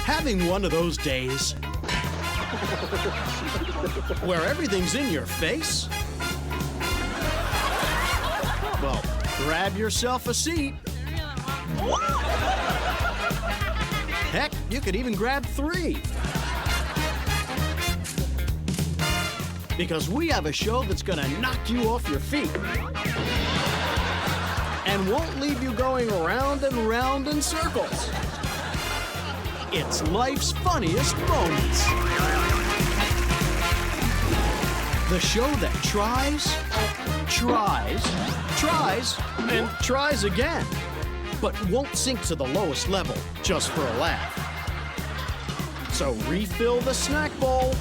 Having one of those days where everything's in your face? Well, grab yourself a seat. Heck, you could even grab 3. Because we have a show that's gonna knock you off your feet and won't leave you going round and round in circles. It's life's funniest moments. The show that tries, and tries again, but won't sink to the lowest level just for a laugh. So refill the snack bowl.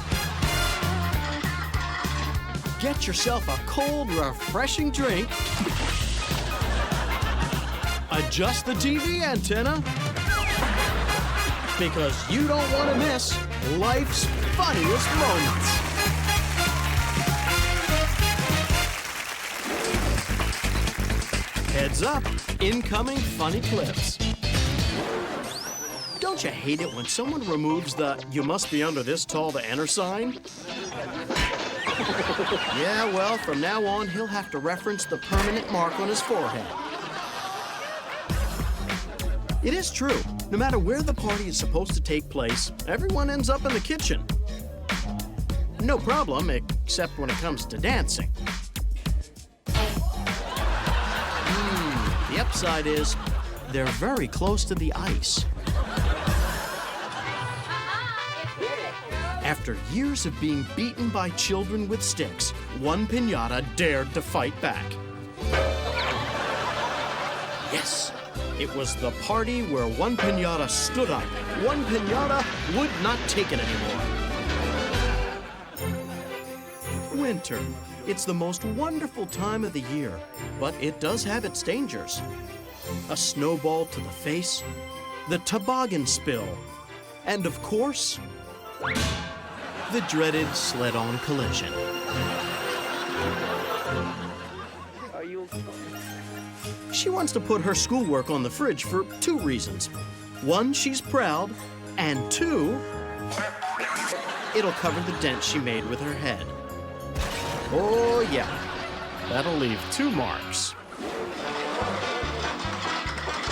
Get yourself a cold, refreshing drink. Adjust the TV antenna. Because you don't want to miss life's funniest moments. Heads up, incoming funny clips. Don't you hate it when someone removes the "you must be under this tall to enter" sign? Yeah, well, from now on, he'll have to reference the permanent mark on his forehead. It is true. No matter where the party is supposed to take place, everyone ends up in the kitchen. No problem, except when it comes to dancing. The upside is they're very close to the ice. After years of being beaten by children with sticks, one piñata dared to fight back. Yes, it was the party where one piñata stood up. One piñata would not take it anymore. Winter. It's the most wonderful time of the year, but it does have its dangers. A snowball to the face, the toboggan spill, and of course, the dreaded sled-on collision. Are you... She wants to put her schoolwork on the fridge for 2 reasons. 1, she's proud, and 2, it'll cover the dent she made with her head. Oh, yeah. That'll leave 2 marks.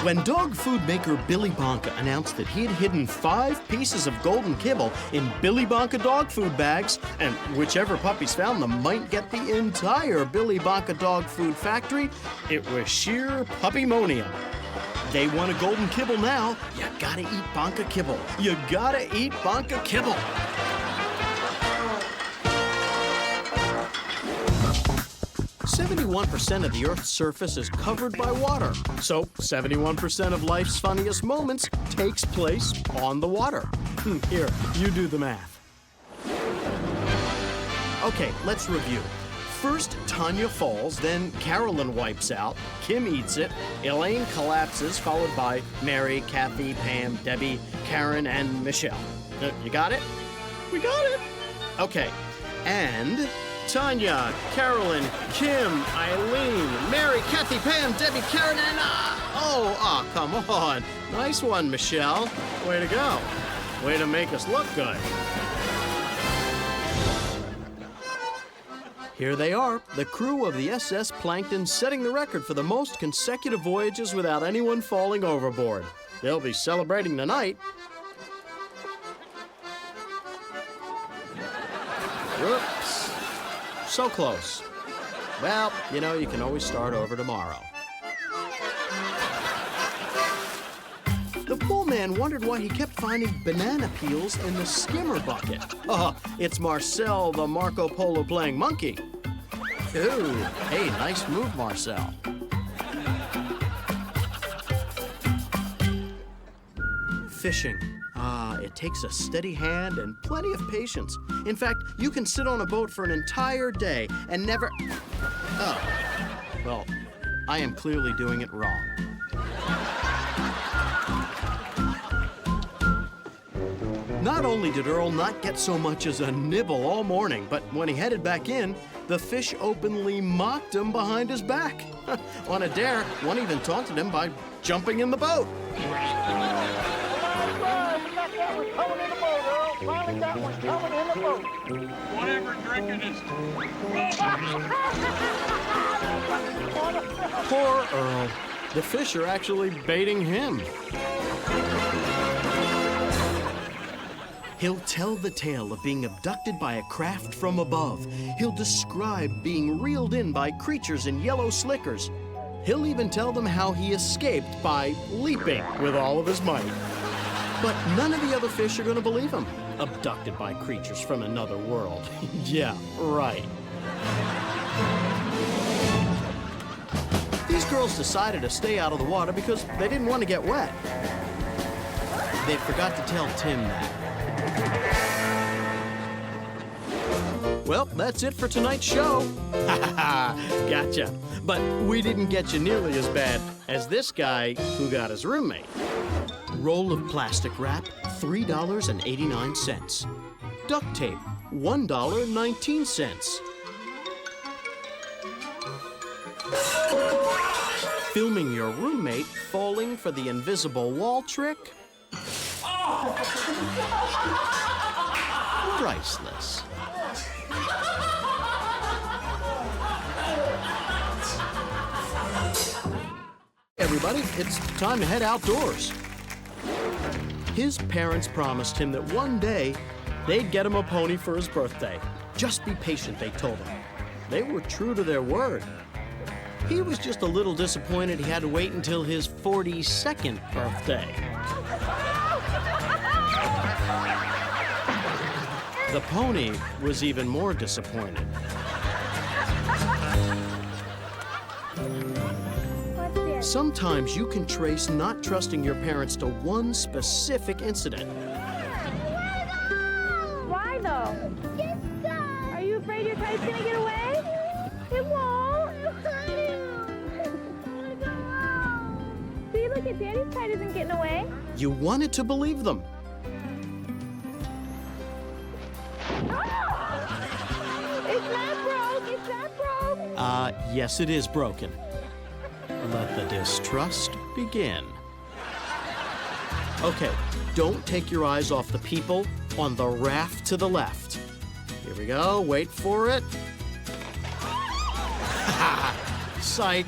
When dog food maker Billy Bonka announced that he had hidden 5 pieces of golden kibble in Billy Bonka dog food bags, and whichever puppies found them might get the entire Billy Bonka dog food factory, it was sheer puppymonium. They want a golden kibble now. You gotta eat Bonka kibble. You gotta eat Bonka kibble. 71% of the Earth's surface is covered by water, so 71% of life's funniest moments takes place on the water. Here, you do the math. Okay, let's review. First, Tanya falls, then Carolyn wipes out, Kim eats it, Elaine collapses, followed by Mary, Kathy, Pam, Debbie, Karen, and Michelle. You got it? We got it. Okay, and Tanya, Carolyn, Kim, Eileen, Mary, Kathy, Pam, Debbie, Karen, and come on. Nice one, Michelle. Way to go. Way to make us look good. Here they are, the crew of the SS Plankton, setting the record for the most consecutive voyages without anyone falling overboard. They'll be celebrating tonight. Whoops. So close. Well, you know, you can always start over tomorrow. The pool man wondered why he kept finding banana peels in the skimmer bucket. Oh, it's Marcel, the Marco Polo playing monkey. Ooh, hey, nice move, Marcel. Fishing. It takes a steady hand and plenty of patience. In fact, you can sit on a boat for an entire day and never... Oh, well, I am clearly doing it wrong. Not only did Earl not get so much as a nibble all morning, but when he headed back in, the fish openly mocked him behind his back. On a dare, one even taunted him by jumping in the boat. got that one coming in the boat, Earl. Finally got one coming in the boat. Whatever drinking is. Poor Earl. The fish are actually baiting him. He'll tell the tale of being abducted by a craft from above. He'll describe being reeled in by creatures in yellow slickers. He'll even tell them how he escaped by leaping with all of his might. But none of the other fish are going to believe him. Abducted by creatures from another world. Yeah, right. These girls decided to stay out of the water because they didn't want to get wet. They forgot to tell Tim that. Well, that's it for tonight's show. Ha ha ha, gotcha. But we didn't get you nearly as bad as this guy who got his roommate. Roll of plastic wrap, $3.89. Duct tape, $1.19. Filming your roommate falling for the invisible wall trick? Priceless. Everybody, it's time to head outdoors. His parents promised him that one day they'd get him a pony for his birthday. Just be patient, they told him. They were true to their word. He was just a little disappointed he had to wait until his 42nd birthday. The pony was even more disappointed. Sometimes you can trace not trusting your parents to one specific incident. Why though? Are you afraid your kite's gonna get away? It won't. See, look at Daddy's kite isn't getting away. You wanted to believe them. It's not broke. It's not broke. Yes, it is broken. Let the distrust begin. Okay, don't take your eyes off the people on the raft to the left. Here we go, wait for it. Psych.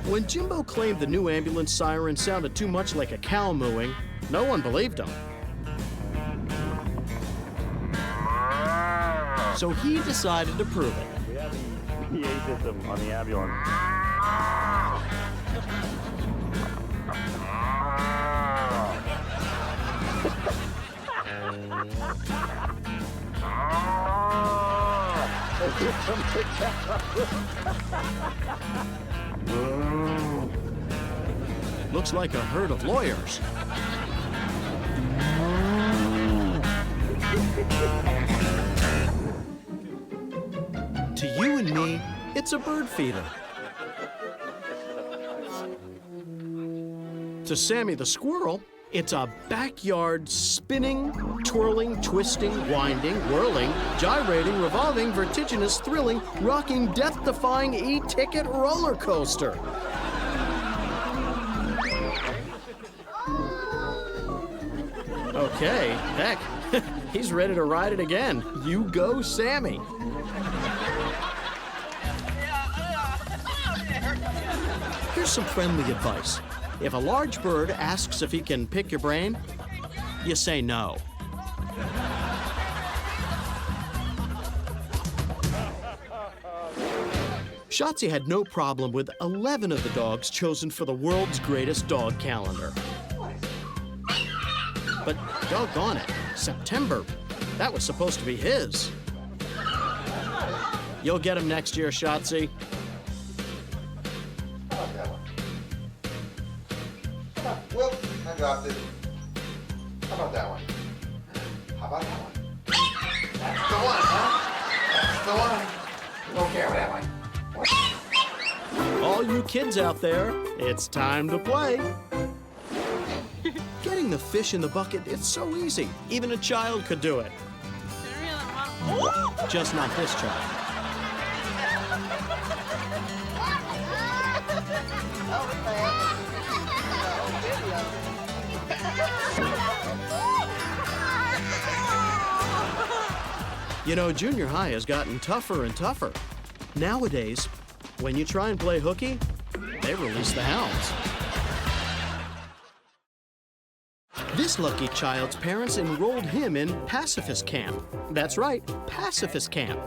When Jimbo claimed the new ambulance siren sounded too much like a cow mooing, no one believed him. So he decided to prove it. We have the PA system on the ambulance. Looks like a herd of lawyers. To you and me, it's a bird feeder. To Sammy the squirrel, it's a backyard spinning, twirling, twisting, winding, whirling, gyrating, revolving, vertiginous, thrilling, rocking, death-defying e-ticket roller coaster. Okay, heck, he's ready to ride it again. You go, Sammy. Here's some friendly advice. If a large bird asks if he can pick your brain, you say no. Shotzi had no problem with 11 of the dogs chosen for the world's greatest dog calendar. But doggone it, September, that was supposed to be his. You'll get him next year, Shotzi. Whoop, I dropped it. How about that one? How about that one? That's the one, huh? That's the one. Don't care what that one. All you kids out there, it's time to play. Getting the fish in the bucket, it's so easy. Even a child could do it. Just not this child. You know, junior high has gotten tougher and tougher. Nowadays, when you try and play hooky, they release the hounds. This lucky child's parents enrolled him in pacifist camp. That's right, pacifist camp.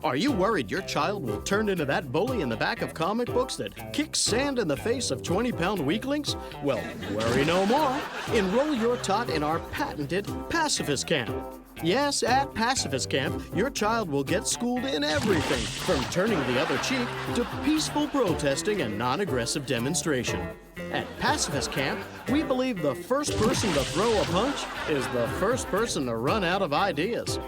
Are you worried your child will turn into that bully in the back of comic books that kicks sand in the face of 20-pound weaklings? Well, worry no more. Enroll your tot in our patented pacifist camp. Yes, at Pacifist Camp, your child will get schooled in everything from turning the other cheek to peaceful protesting and non-aggressive demonstration. At Pacifist Camp, we believe the first person to throw a punch is the first person to run out of ideas.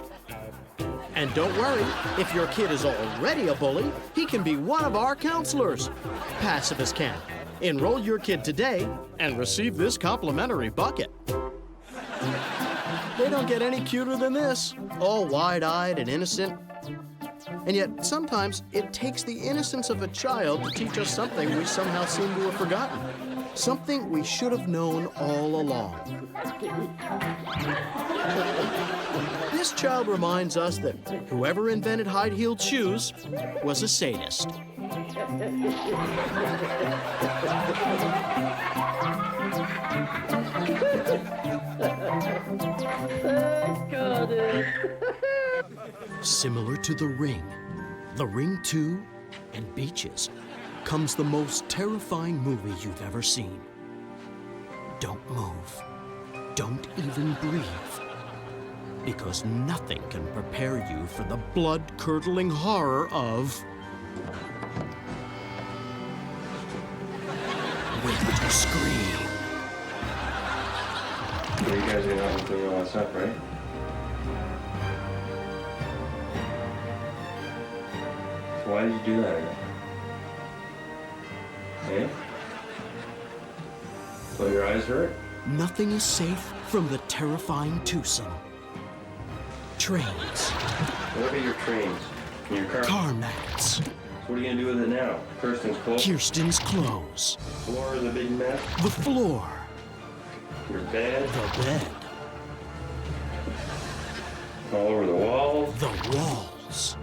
And don't worry, if your kid is already a bully, he can be one of our counselors. Pacifist Camp. Enroll your kid today and receive this complimentary bucket. They don't get any cuter than this, all wide-eyed and innocent. And yet, sometimes it takes the innocence of a child to teach us something we somehow seem to have forgotten. Something we should have known all along. This child reminds us that whoever invented high-heeled shoes was a sadist. Similar to The Ring 2, and Beaches, comes the most terrifying movie you've ever seen. Don't move. Don't even breathe. Because nothing can prepare you for the blood-curdling horror of... Wait to scream. So you guys are not doing all that stuff, right? So why did you do that again? Eh? So your eyes hurt? Nothing is safe from the terrifying twosome. Trains. What about your trains? And your car? Car mats. So what are you gonna do with it now? Kirsten's clothes? Kirsten's clothes. Floor is a big mess? The floor. Your bed? The bed. All over the walls? The walls.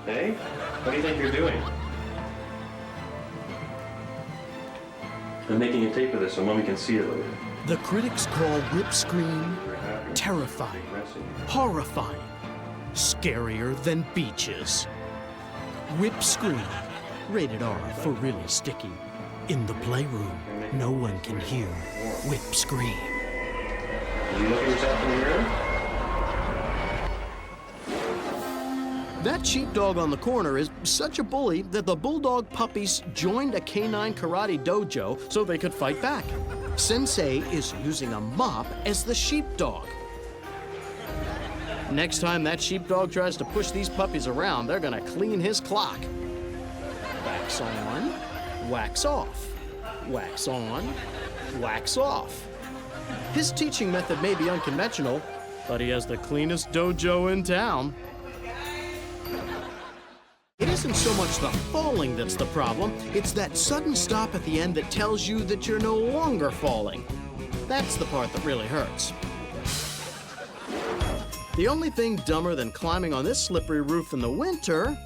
Hey? What do you think you're doing? I'm making a tape of this so Mommy can see it later. The critics call Whip Scream terrifying, horrifying, scarier than Beaches. Whip Scream, rated R for really sticky. In the playroom, no one can hear Whip Scream. Did you look at yourself in the mirror? That sheepdog on the corner is such a bully that the bulldog puppies joined a canine karate dojo so they could fight back. Sensei is using a mop as the sheepdog. Next time that sheepdog tries to push these puppies around, they're gonna clean his clock. Wax on, wax off. Wax on, wax off. His teaching method may be unconventional, but he has the cleanest dojo in town. It isn't so much the falling that's the problem, it's that sudden stop at the end that tells you that you're no longer falling. That's the part that really hurts. The only thing dumber than climbing on this slippery roof in the winter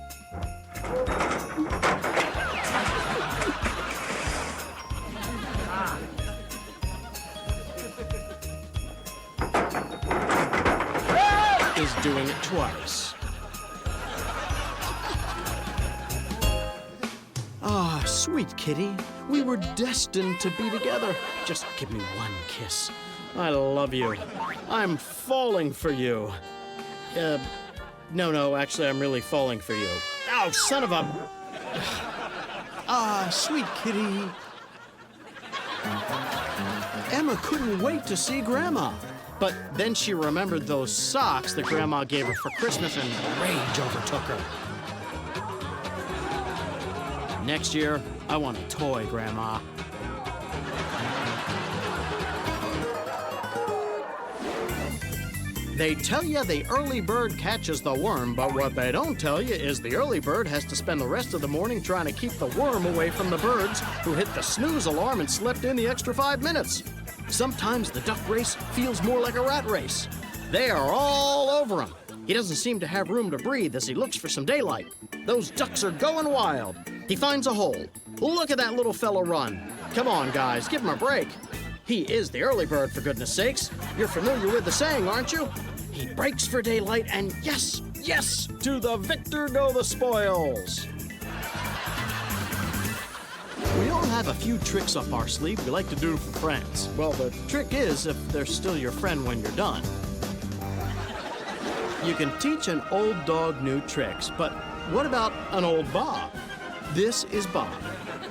is doing it twice. Ah, sweet kitty, we were destined to be together. Just give me one kiss. I love you. I'm falling for you. No, actually, I'm really falling for you. Oh, son of a... Ah, sweet kitty. Emma couldn't wait to see Grandma. But then she remembered those socks that Grandma gave her for Christmas and rage overtook her. Next year, I want a toy, Grandma. They tell you the early bird catches the worm, but what they don't tell you is the early bird has to spend the rest of the morning trying to keep the worm away from the birds who hit the snooze alarm and slept in the extra 5 minutes. Sometimes the duck race feels more like a rat race. They are all over him. He doesn't seem to have room to breathe as he looks for some daylight. Those ducks are going wild. He finds a hole. Look at that little fella run. Come on, guys, give him a break. He is the early bird, for goodness sakes. You're familiar with the saying, aren't you? He breaks for daylight, and yes, yes, to the victor go the spoils. We all have a few tricks up our sleeve we like to do for friends. Well, the trick is if they're still your friend when you're done. You can teach an old dog new tricks, but what about an old Bob? This is Bob.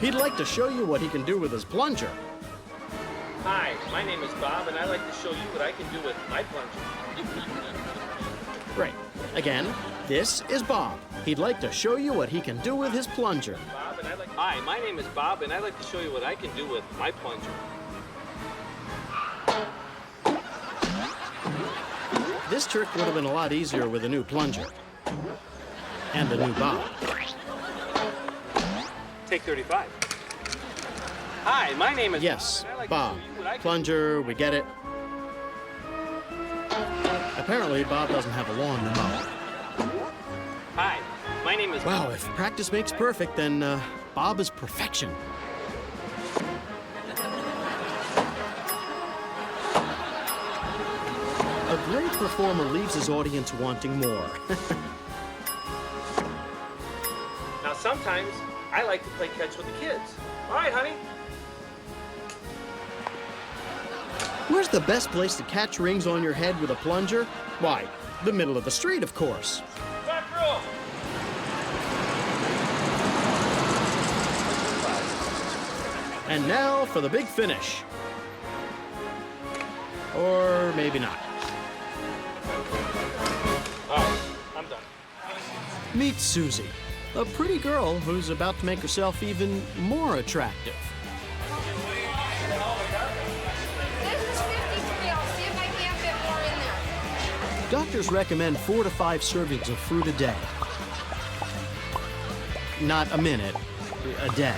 He'd like to show you what he can do with his plunger. Hi, my name is Bob, and I'd like to show you what I can do with my plunger. Great. Again, this is Bob. He'd like to show you what he can do with his plunger. Hi, my name is Bob, and I'd like to show you what I can do with my plunger. This trick would have been a lot easier with a new plunger. And a new Bob. Take 35. Hi, my name is Yes, Bob. Bob. Plunger, we get it. Apparently, Bob doesn't have a lawn to mow. Hi, my name is Wow, if practice makes perfect, then Bob is perfection. A great performer leaves his audience wanting more. Now, sometimes I like to play catch with the kids. All right, honey. Where's the best place to catch rings on your head with a plunger? Why, the middle of the street, of course. Back row. And now for the big finish. Or maybe not. All right, I'm done. Meet Susie, a pretty girl who's about to make herself even more attractive. This is 53. I'll see if I can't fit more in there. Doctors recommend 4 to 5 servings of fruit a day. Not a minute, a day.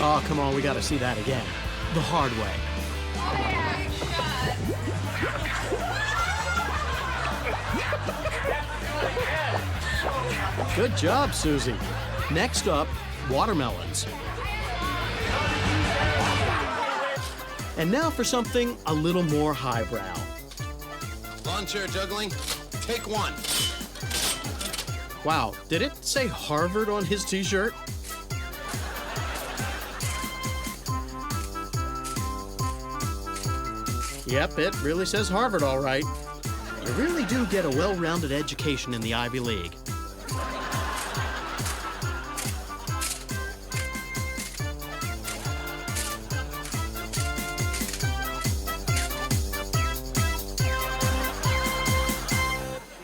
Oh, come on, we gotta see that again. The hard way. Good job, Susie. Next up, watermelons. And now for something a little more highbrow. Lawn chair juggling, take 1. Wow, did it say Harvard on his t-shirt? Yep, it really says Harvard, all right. You really do get a well-rounded education in the Ivy League.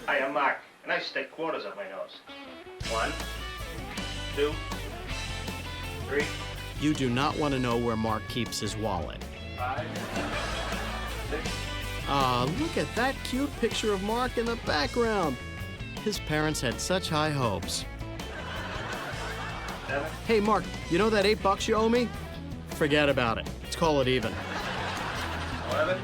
Hi, I'm Mark, and I stick quarters up my nose. 1, 2, 3, You do not want to know where Mark keeps his wallet. 5, 6. Ah, look at that cute picture of Mark in the background. His parents had such high hopes. 7. Hey, Mark, you know that $8 you owe me? Forget about it. Let's call it even. 11.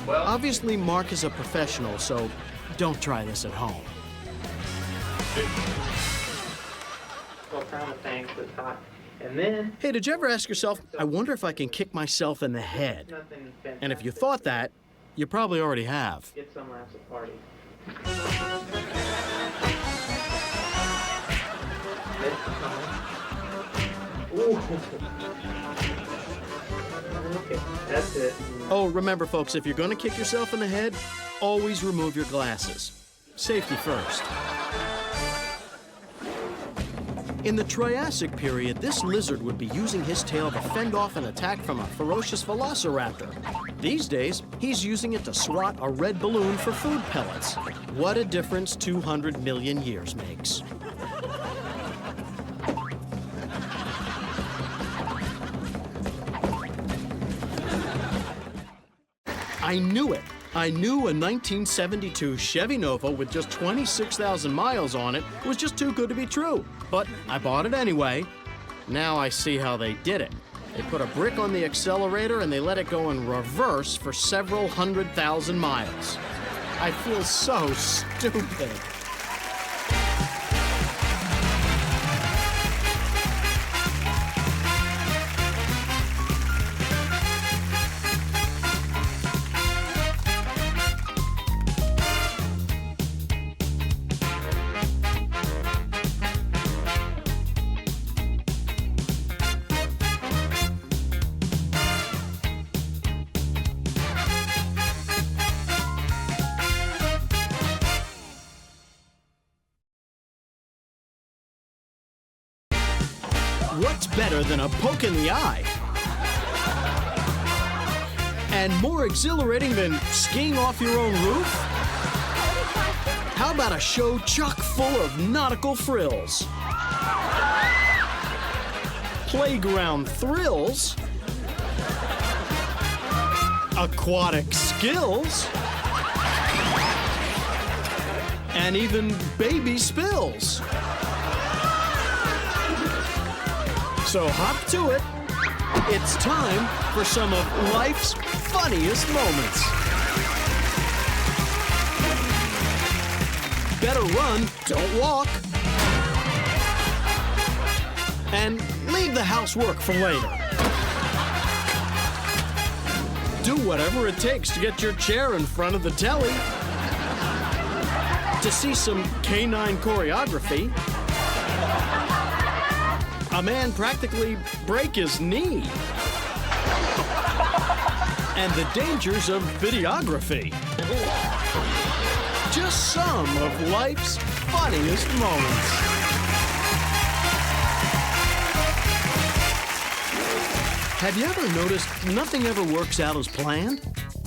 12. Obviously, Mark is a professional, so don't try this at home. 12 pound of things was hot. And then Hey, did you ever ask yourself, I wonder if I can kick myself in the head? nothing fantastic. And if you thought that, you probably already have. Get somewhere else a party. Ooh. Okay, that's it. Oh, remember, folks, if you're going to kick yourself in the head, always remove your glasses. safety first. In the Triassic period, this lizard would be using his tail to fend off an attack from a ferocious velociraptor. These days, he's using it to swat a red balloon for food pellets. What a difference 200 million years makes. I knew it. I knew a 1972 Chevy Nova with just 26,000 miles on it was just too good to be true. But I bought it anyway. Now I see how they did it. They put a brick on the accelerator and they let it go in reverse for several 100,000 miles. I feel so stupid. What's better than a poke in the eye? And more exhilarating than skiing off your own roof? How about a show chock full of nautical frills? Playground thrills? Aquatic skills? And even baby spills. So hop to it. It's time for some of life's funniest moments. Better run, don't walk. And leave the housework for later. Do whatever it takes to get your chair in front of the telly. To see some canine choreography. A man practically break his knee. And the dangers of videography. Just some of life's funniest moments. Have you ever noticed nothing ever works out as planned?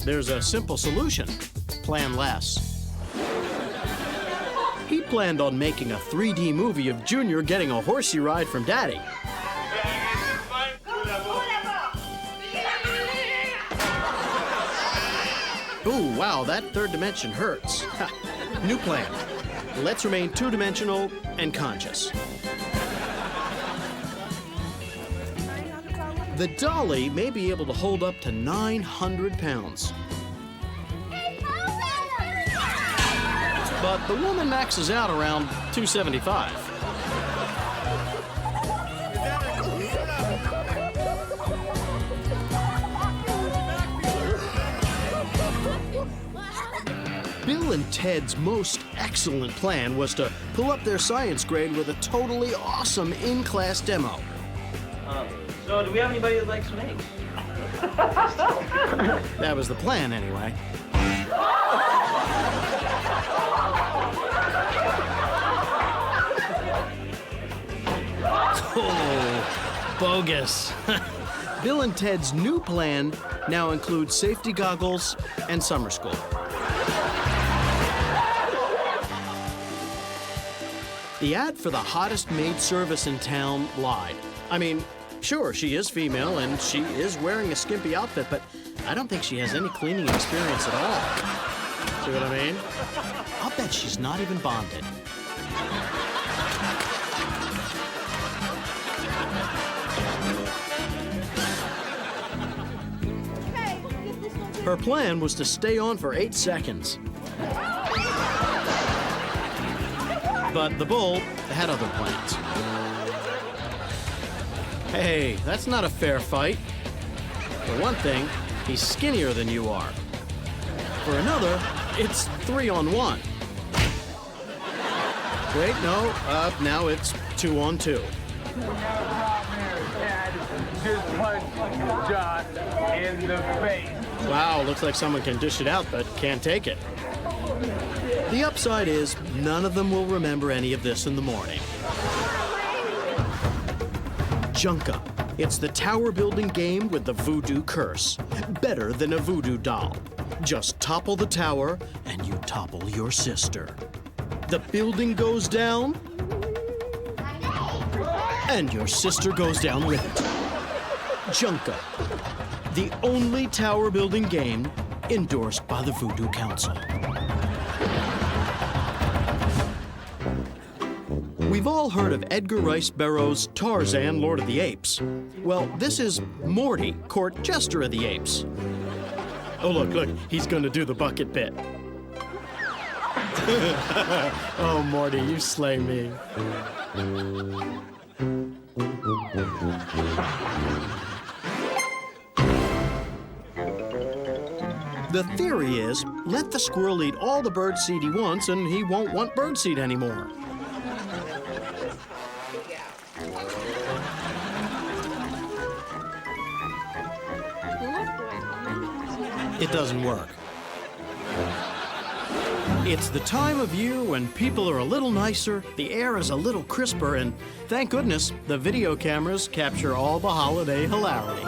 There's a simple solution. Plan less. He planned on making a 3D movie of Junior getting a horsey ride from Daddy. Ooh, wow, that third dimension hurts. Ha. New plan. Let's remain two-dimensional and conscious. The dolly may be able to hold up to 900 pounds. But the woman maxes out around 275. Bill and Ted's most excellent plan was to pull up their science grade with a totally awesome in-class demo. So do we have anybody that likes snakes? That was the plan, anyway. Oh, bogus. Bill and Ted's new plan now includes safety goggles and summer school. The ad for the hottest maid service in town lied. I mean, sure, she is female and she is wearing a skimpy outfit, but I don't think she has any cleaning experience at all. See what I mean? I'll bet she's not even bonded. Her plan was to stay on for 8 seconds. But the bull had other plans. Hey, that's not a fair fight. For one thing, he's skinnier than you are. For another, it's 3-on-1. Wait, no, now it's 2-on-2. Just punch John in the face. Wow, looks like someone can dish it out but can't take it. The upside is none of them will remember any of this in the morning. Junk Up. It's the tower building game with the voodoo curse. Better than a voodoo doll. Just topple the tower and you topple your sister. The building goes down and your sister goes down with it. Junk Up. The only tower building game endorsed by the Voodoo Council. We've all heard of Edgar Rice Burroughs' Tarzan, Lord of the Apes. Well, this is Morty, Court Jester of the Apes. Oh, look, he's gonna do the bucket bit. Oh, Morty, you slay me. The theory is, let the squirrel eat all the birdseed he wants and he won't want birdseed anymore. It doesn't work. It's the time of year when people are a little nicer, the air is a little crisper, and thank goodness the video cameras capture all the holiday hilarity.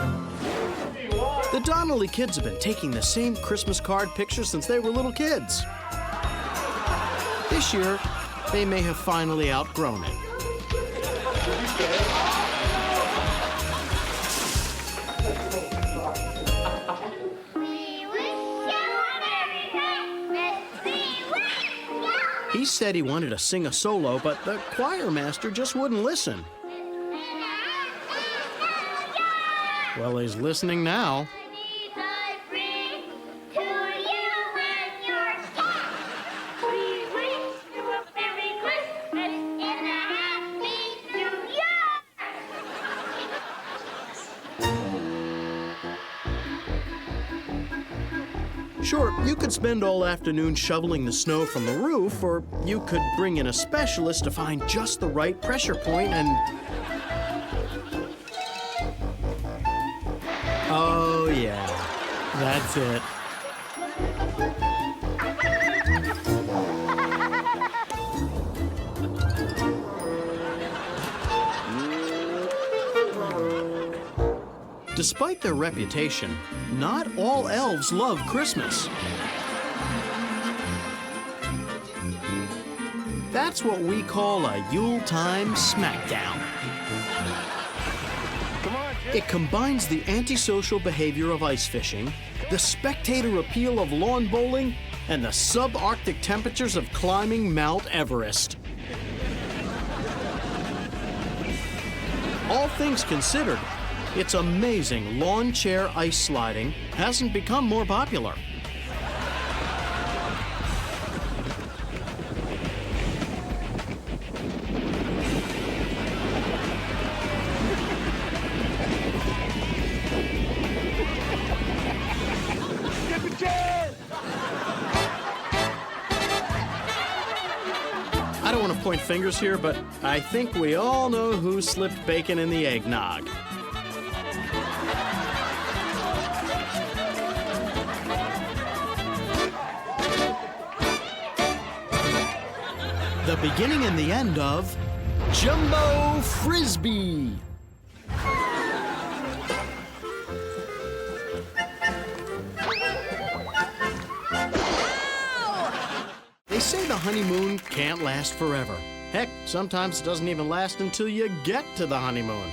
The Donnelly kids have been taking the same Christmas card picture since they were little kids. This year, they may have finally outgrown it. He said he wanted to sing a solo, but the choir master just wouldn't listen. Well, he's listening now. Sure, you could spend all afternoon shoveling the snow from the roof, or you could bring in a specialist to find just the right pressure point and... Oh, yeah, that's it. Despite their reputation, not all elves love Christmas. That's what we call a Yuletime smackdown. It combines the antisocial behavior of ice fishing, the spectator appeal of lawn bowling, and the subarctic temperatures of climbing Mount Everest. All things considered, it's amazing lawn chair ice sliding hasn't become more popular. I don't want to point fingers here, but I think we all know who slipped bacon in the eggnog. The beginning and the end of Jumbo Frisbee. They say the honeymoon can't last forever. Heck, sometimes it doesn't even last until you get to the honeymoon.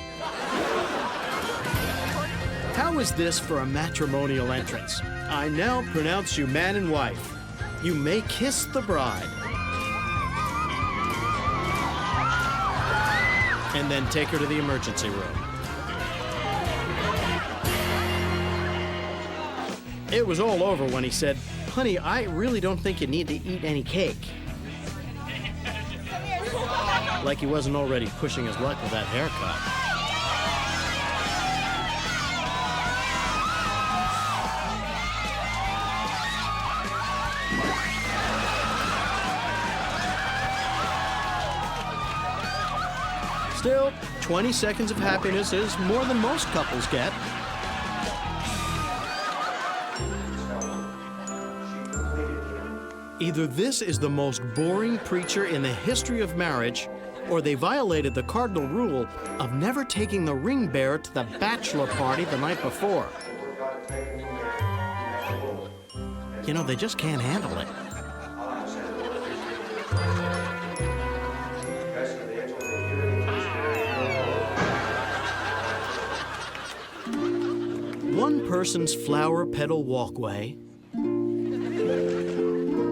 How is this for a matrimonial entrance? I now pronounce you man and wife. You may kiss the bride. And then take her to the emergency room. It was all over when he said, "Honey, I really don't think you need to eat any cake." Like he wasn't already pushing his luck with that haircut. Still, 20 seconds of happiness is more than most couples get. Either this is the most boring preacher in the history of marriage, or they violated the cardinal rule of never taking the ring bearer to the bachelor party the night before. You know, they just can't handle it. One person's flower petal walkway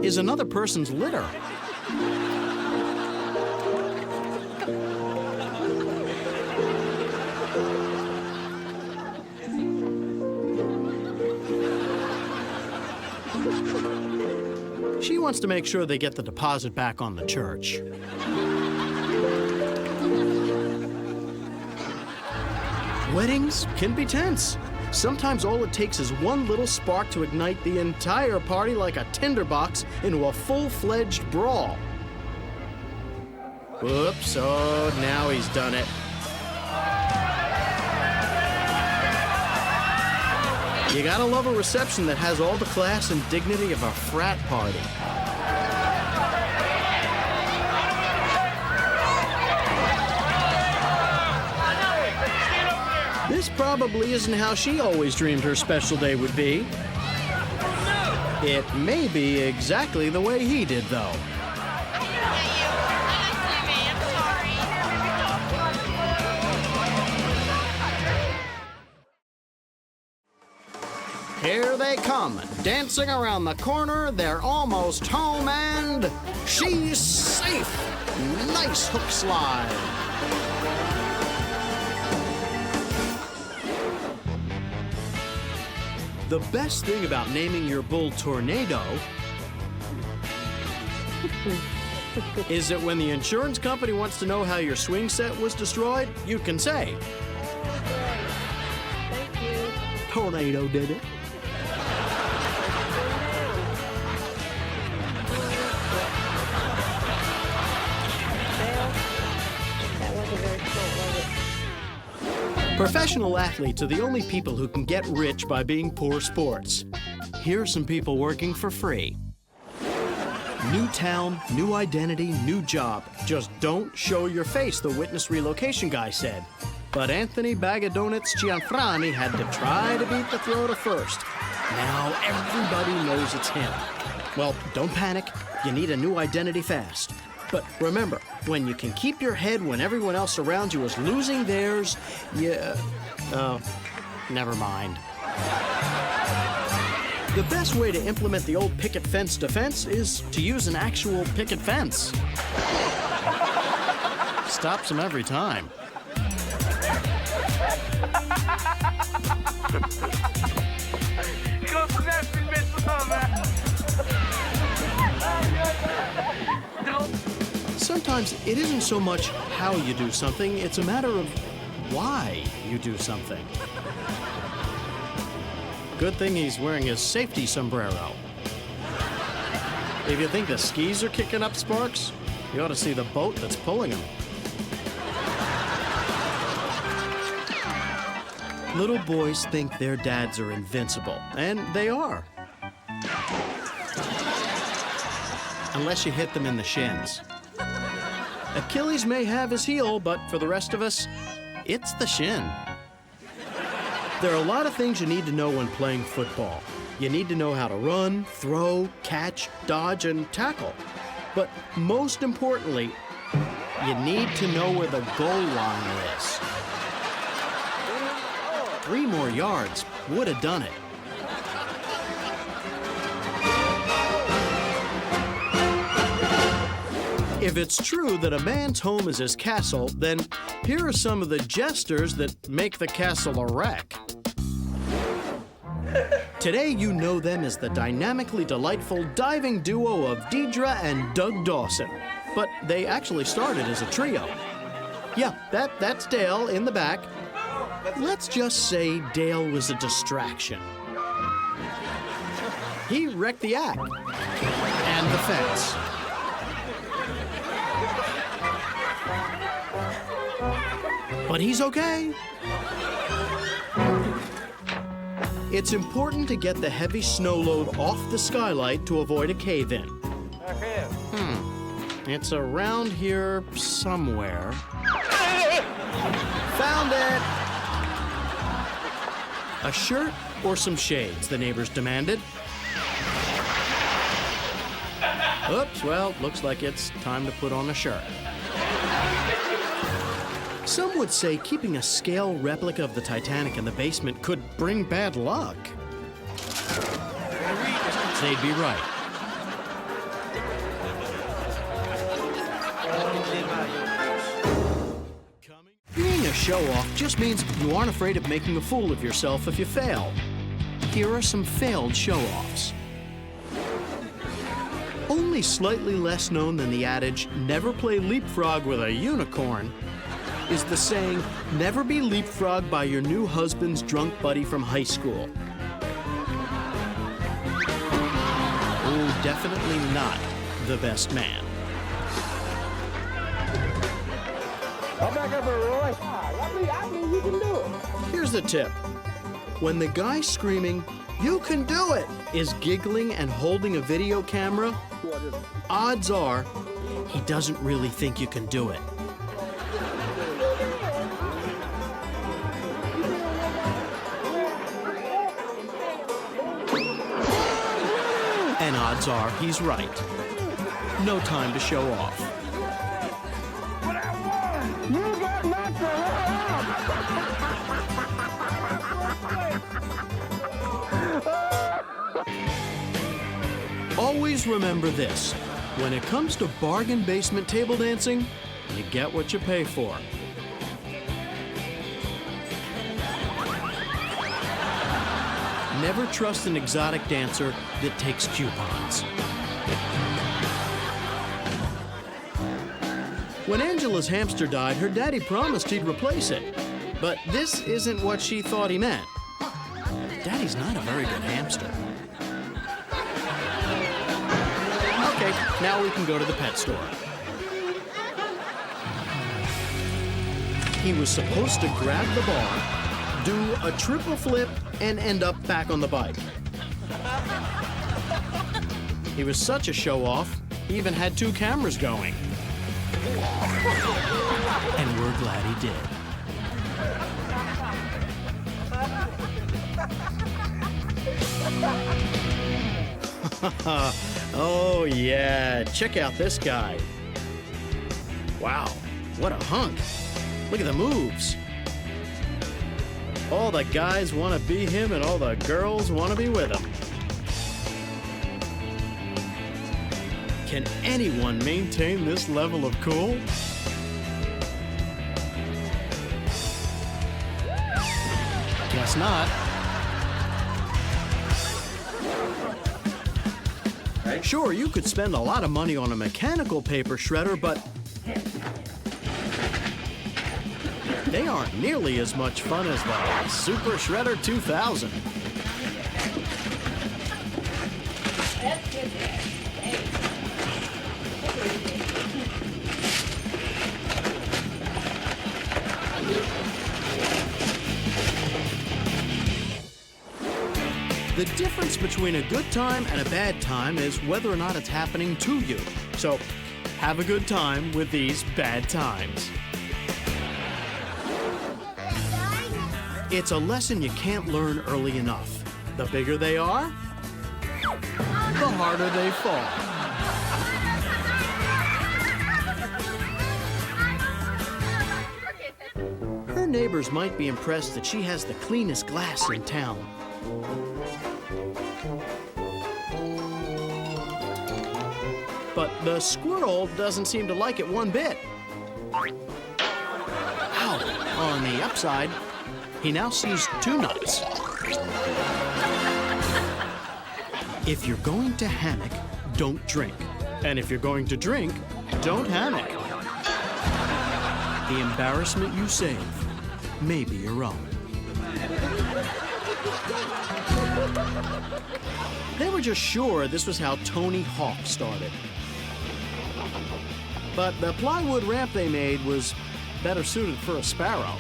is another person's litter. She wants to make sure they get the deposit back on the church. Weddings can be tense. Sometimes all it takes is one little spark to ignite the entire party like a tinderbox into a full-fledged brawl. Whoops, oh, now he's done it. You gotta love a reception that has all the class and dignity of a frat party. This probably isn't how she always dreamed her special day would be. It may be exactly the way he did, though. Here they come, dancing around the corner. They're almost home, and she's safe. Nice hook slide. The best thing about naming your bull Tornado is that when the insurance company wants to know how your swing set was destroyed, you can say, Thank you. Tornado did it. That wasn't very smart, was it? Professional athletes are the only people who can get rich by being poor sports. Here are some people working for free. New town, new identity, new job. Just don't show your face, the witness relocation guy said. But Anthony Bagadonuts Gianfrani had to try to beat the throw to first. Now everybody knows it's him. Well, don't panic. You need a new identity fast. But remember, when you can keep your head when everyone else around you is losing theirs, oh, never mind. The best way to implement the old picket fence defense is to use an actual picket fence. Stops them every time. Sometimes it isn't so much how you do something, it's a matter of why you do something. Good thing he's wearing his safety sombrero. If you think the skis are kicking up sparks, you ought to see the boat that's pulling them. Little boys think their dads are invincible, and they are. Unless you hit them in the shins. Achilles may have his heel, but for the rest of us, it's the shin. There are a lot of things you need to know when playing football. You need to know how to run, throw, catch, dodge, and tackle. But most importantly, you need to know where the goal line is. 3 more yards would have done it. If it's true that a man's home is his castle, then here are some of the jesters that make the castle a wreck. Today, you know them as the dynamically delightful diving duo of Deidre and Doug Dawson. But they actually started as a trio. Yeah, that's Dale in the back. Let's just say Dale was a distraction. He wrecked the act and the fence. But he's okay. It's important to get the heavy snow load off the skylight to avoid a cave-in. It's around here somewhere. Found it! A shirt or some shades, the neighbors demanded. Oops, well, looks like it's time to put on a shirt. Some would say keeping a scale replica of the Titanic in the basement could bring bad luck. They'd be right. Being a show-off just means you aren't afraid of making a fool of yourself if you fail. Here are some failed show-offs. Only slightly less known than the adage, never play leapfrog with a unicorn, is the saying, never be leapfrogged by your new husband's drunk buddy from high school. Oh, definitely not the best man. Come back up here, Roy. I believe you can do it. Here's the tip. When the guy screaming, "You can do it," is giggling and holding a video camera, odds are he doesn't really think you can do it. And odds are he's right. No time to show off. You got knocked the Always remember this. When it comes to bargain basement table dancing, you get what you pay for. Never trust an exotic dancer that takes coupons. When Angela's hamster died, her daddy promised he'd replace it. But this isn't what she thought he meant. Daddy's not a very good hamster. Okay, now we can go to the pet store. He was supposed to grab the bar, do a triple flip, and end up back on the bike. He was such a show-off, he even had 2 cameras going. And we're glad he did. Oh yeah, check out this guy. Wow, what a hunk. Look at the moves. All the guys want to be him and all the girls want to be with him. Can anyone maintain this level of cool? Guess not. Sure, you could spend a lot of money on a mechanical paper shredder, but they aren't nearly as much fun as the Super Shredder 2000. The difference between a good time and a bad time is whether or not it's happening to you. So, have a good time with these bad times. It's a lesson you can't learn early enough. The bigger they are, the harder they fall. Her neighbors might be impressed that she has the cleanest glass in town. But the squirrel doesn't seem to like it one bit. Ow! On the upside, he now sees 2 nuts. If you're going to hammock, don't drink. And if you're going to drink, don't hammock. The embarrassment you save may be your own. They were just sure this was how Tony Hawk started. But the plywood ramp they made was better suited for a sparrow.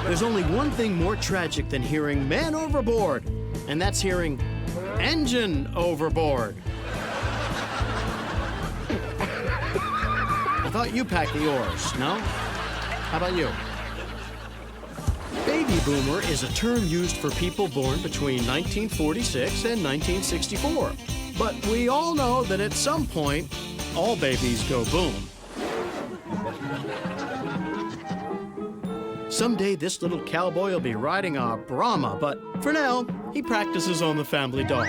There's only one thing more tragic than hearing "man overboard" and that's hearing engine overboard. I thought you packed the oars, no? How about you? Baby boomer is a term used for people born between 1946 and 1964. But we all know that at some point, all babies go boom. Someday this little cowboy will be riding a Brahma, but for now, he practices on the family dog.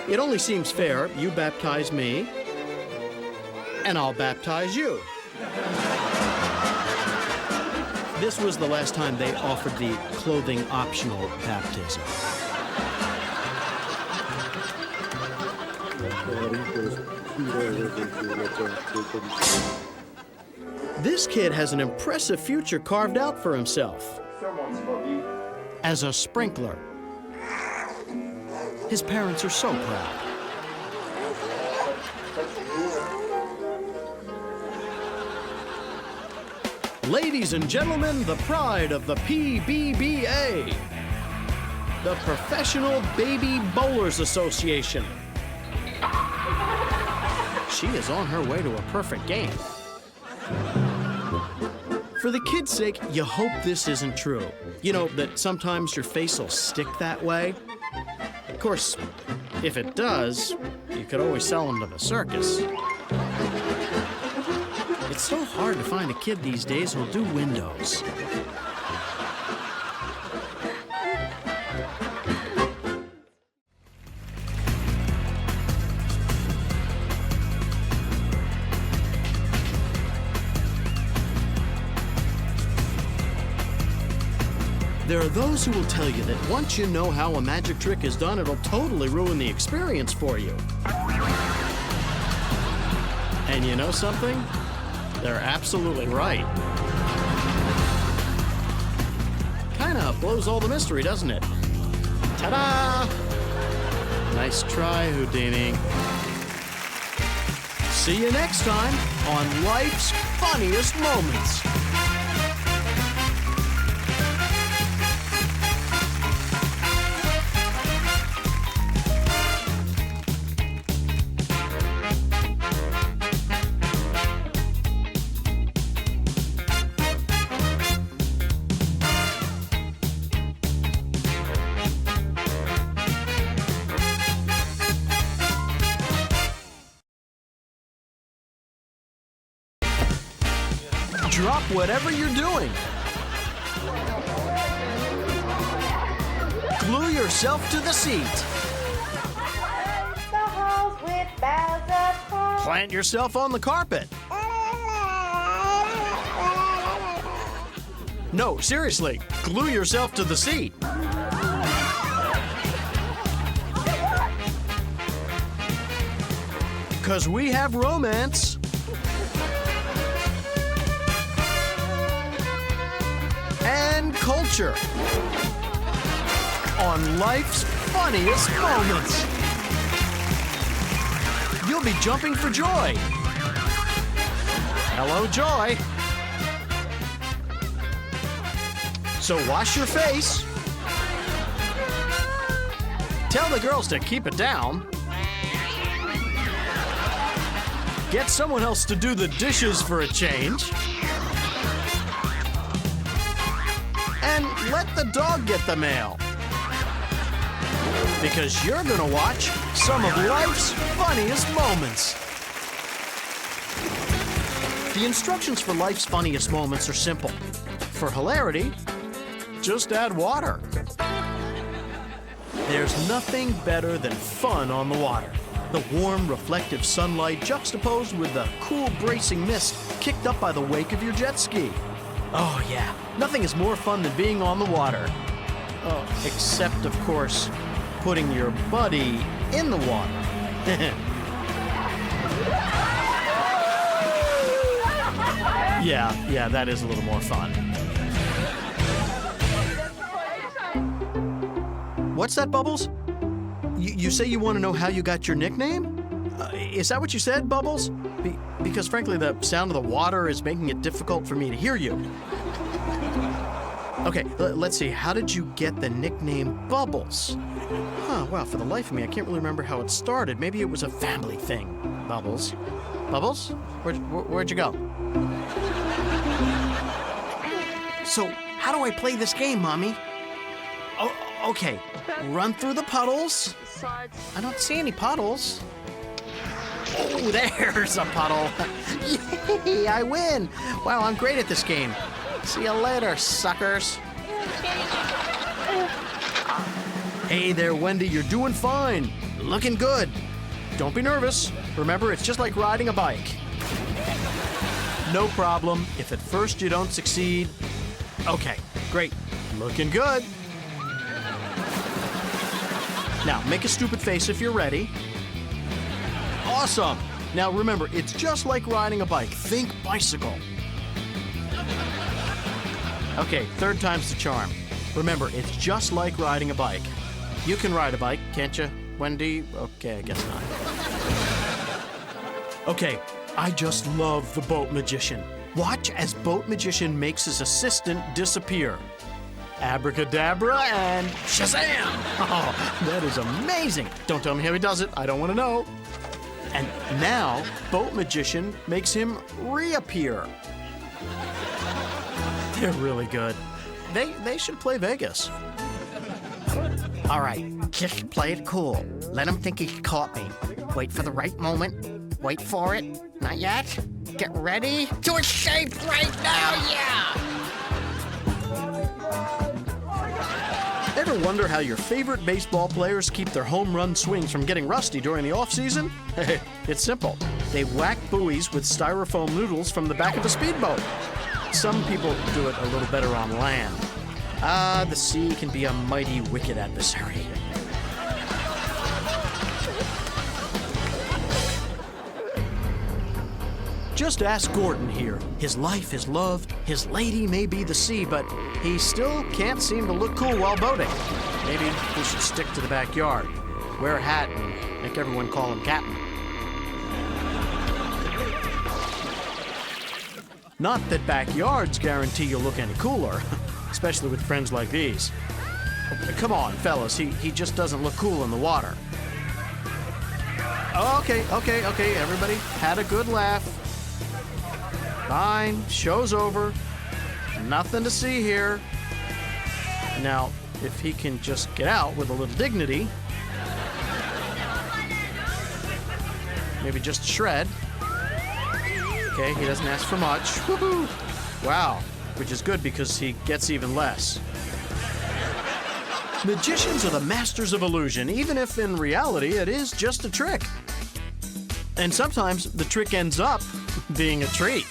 It only seems fair you baptize me, and I'll baptize you. This was the last time they offered the clothing optional baptism. This kid has an impressive future carved out for himself. As a sprinkler. His parents are so proud. Ladies and gentlemen, the pride of the PBBA, the Professional Baby Bowlers Association. She is on her way to a perfect game. For the kid's sake, you hope this isn't true. You know, that sometimes your face will stick that way. Of course, if it does, you could always sell them to the circus. It's so hard to find a kid these days who'll do windows. There are those who will tell you that once you know how a magic trick is done, it'll totally ruin the experience for you. And you know something? They're absolutely right. Kinda blows all the mystery, doesn't it? Ta-da! Nice try, Houdini. See you next time on Life's Funniest Moments. Drop whatever you're doing. Glue yourself to the seat. Plant yourself on the carpet. No, seriously, glue yourself to the seat. Because we have romance. And culture on Life's Funniest Moments. You'll be jumping for joy. Hello, Joy. So wash your face. Tell the girls to keep it down. Get someone else to do the dishes for a change. And let the dog get the mail. Because you're gonna watch some of life's funniest moments. The instructions for life's funniest moments are simple. For hilarity, just add water. There's nothing better than fun on the water. The warm, reflective sunlight juxtaposed with the cool, bracing mist kicked up by the wake of your jet ski. Oh yeah, nothing is more fun than being on the water. Oh, except, of course, putting your buddy in the water. Yeah, that is a little more fun. What's that, Bubbles? You say you want to know how you got your nickname? Is that what you said, Bubbles? Because frankly, the sound of the water is making it difficult for me to hear you. Okay, let's see. How did you get the nickname Bubbles? Huh, wow, for the life of me, I can't really remember how it started. Maybe it was a family thing. Bubbles? Bubbles? Where'd you go? So, how do I play this game, Mommy? Oh, okay. Run through the puddles. I don't see any puddles. Oh, there's a puddle. Yay, I win. Wow, I'm great at this game. See you later, suckers. Hey there, Wendy, you're doing fine. Looking good. Don't be nervous. Remember, it's just like riding a bike. No problem if at first you don't succeed. Okay, great. Looking good. Now, make a stupid face if you're ready. Awesome. Now remember, it's just like riding a bike. Think bicycle. Okay, third time's the charm. Remember, it's just like riding a bike. You can ride a bike, can't you, Wendy? Okay, I guess not. Okay, I just love the boat magician. Watch as boat magician makes his assistant disappear. Abracadabra and Shazam! Oh, that is amazing. Don't tell me how he does it. I don't want to know. And now, boat magician makes him reappear. They're really good. They should play Vegas. All right, just play it cool. Let him think he caught me. Wait for the right moment. Wait for it. Not yet. Get ready to escape right now, yeah! Ever wonder how your favorite baseball players keep their home run swings from getting rusty during the off-season? It's simple. They whack buoys with styrofoam noodles from the back of a speedboat. Some people do it a little better on land. The sea can be a mighty wicked adversary. Just ask Gordon here. His life, his love, his lady may be the sea, but he still can't seem to look cool while boating. Maybe he should stick to the backyard, wear a hat, and make everyone call him Captain. Not that backyards guarantee you'll look any cooler, especially with friends like these. Come on, fellas, he just doesn't look cool in the water. Okay, everybody had a good laugh. Fine, show's over. Nothing to see here. Now, if he can just get out with a little dignity, maybe just a shred. Okay, he doesn't ask for much. Woohoo! Wow, which is good because he gets even less. Magicians are the masters of illusion, even if in reality it is just a trick. And sometimes the trick ends up being a treat.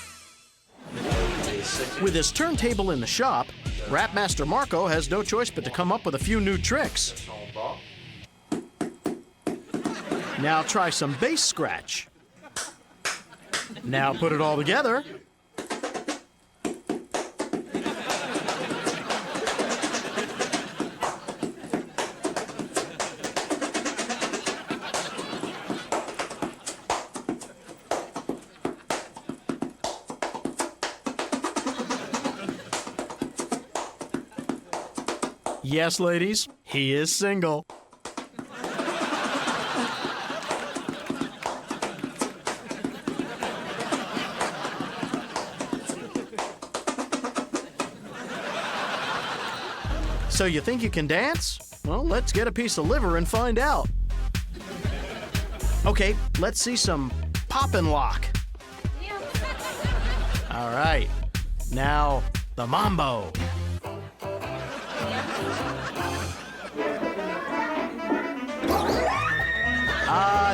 With his turntable in the shop, Rap Master Marco has no choice but to come up with a few new tricks. Now try some bass scratch. Now put it all together. Yes, ladies, he is single. So you think you can dance? Well, let's get a piece of liver and find out. Okay, let's see some pop and lock. All right, now the mambo.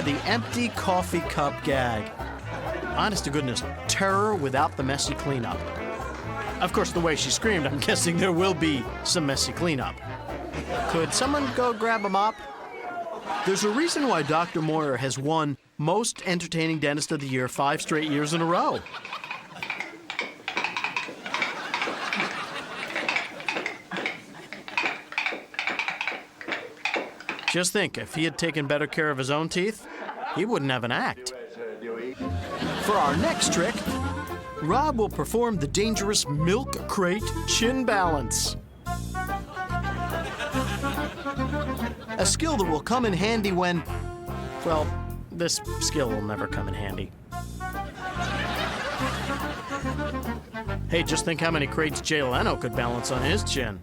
The empty coffee cup gag. Honest to goodness, terror without the messy cleanup. Of course, the way she screamed, I'm guessing there will be some messy cleanup. Could someone go grab a mop? There's a reason why Dr. Moyer has won Most Entertaining Dentist of the Year 5 straight years in a row. Just think, if he had taken better care of his own teeth, he wouldn't have an act. For our next trick, Rob will perform the dangerous milk crate chin balance. A skill that will come in handy when, well, this skill will never come in handy. Hey, just think how many crates Jay Leno could balance on his chin.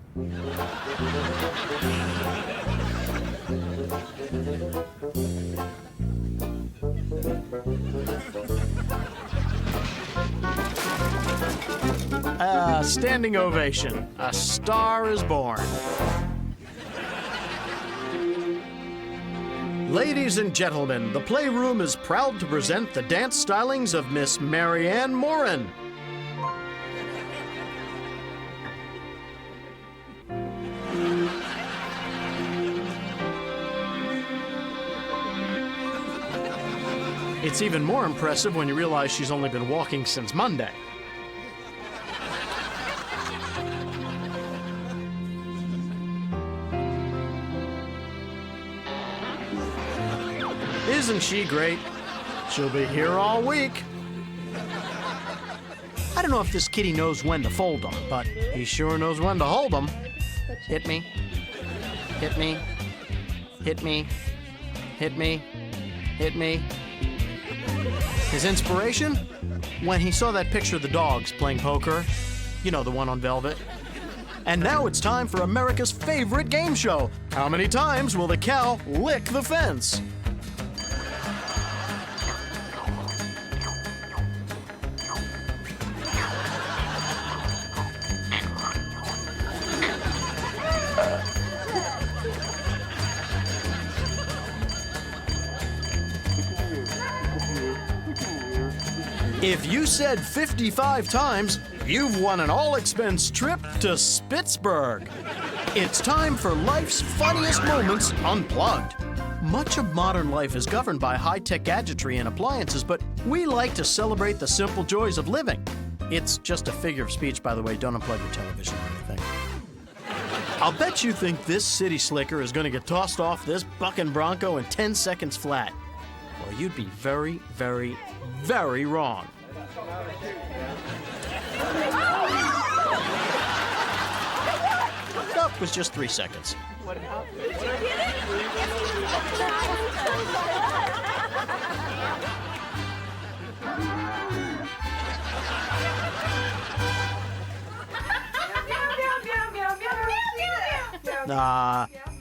Standing ovation. A star is born. Ladies and gentlemen, the Playroom is proud to present the dance stylings of Miss Marianne Morin. It's even more impressive when you realize she's only been walking since Monday. Isn't she great? She'll be here all week. I don't know if this kitty knows when to fold them, but he sure knows when to hold them. Hit me. Hit me. Hit me. Hit me. Hit me. His inspiration? When he saw that picture of the dogs playing poker. You know, the one on Velvet. And now it's time for America's favorite game show. How many times will the cow lick the fence? If you said 55 times, you've won an all-expense trip to Pittsburgh. It's time for life's funniest moments unplugged. Much of modern life is governed by high-tech gadgetry and appliances, but we like to celebrate the simple joys of living. It's just a figure of speech, by the way. Don't unplug your television or anything. I'll bet you think this city slicker is going to get tossed off this bucking Bronco in 10 seconds flat. Well, you'd be very, very, very wrong. Nope, it was just 3 seconds.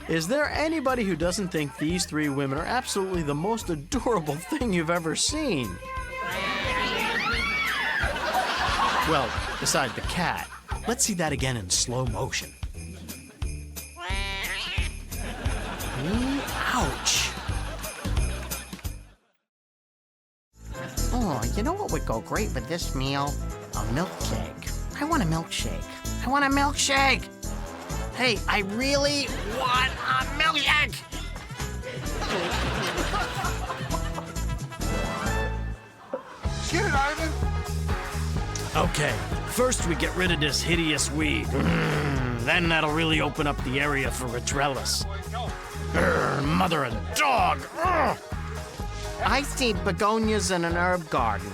Is there anybody who doesn't think these three women are absolutely the most adorable thing you've ever seen? Well, besides the cat. Let's see that again in slow motion. Ouch. Oh, you know what would go great with this meal? A milkshake. I want a milkshake. I want a milkshake! Hey, I really want a milkshake! Get it, Ivan! Okay, first we get rid of this hideous weed. Then that'll really open up the area for a trellis. Mother and dog! I see begonias in an herb garden.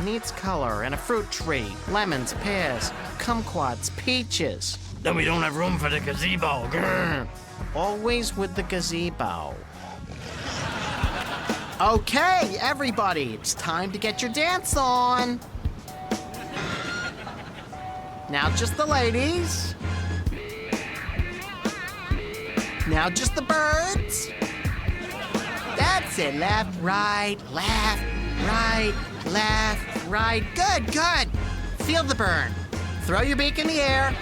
Needs color and a fruit tree. Lemons, pears, kumquats, peaches. Then we don't have room for the gazebo. Always with the gazebo. Okay, everybody, it's time to get your dance on. Now just the ladies. Now just the birds. That's it. Left, right, left, right, left, right. Good, good. Feel the burn. Throw your beak in the air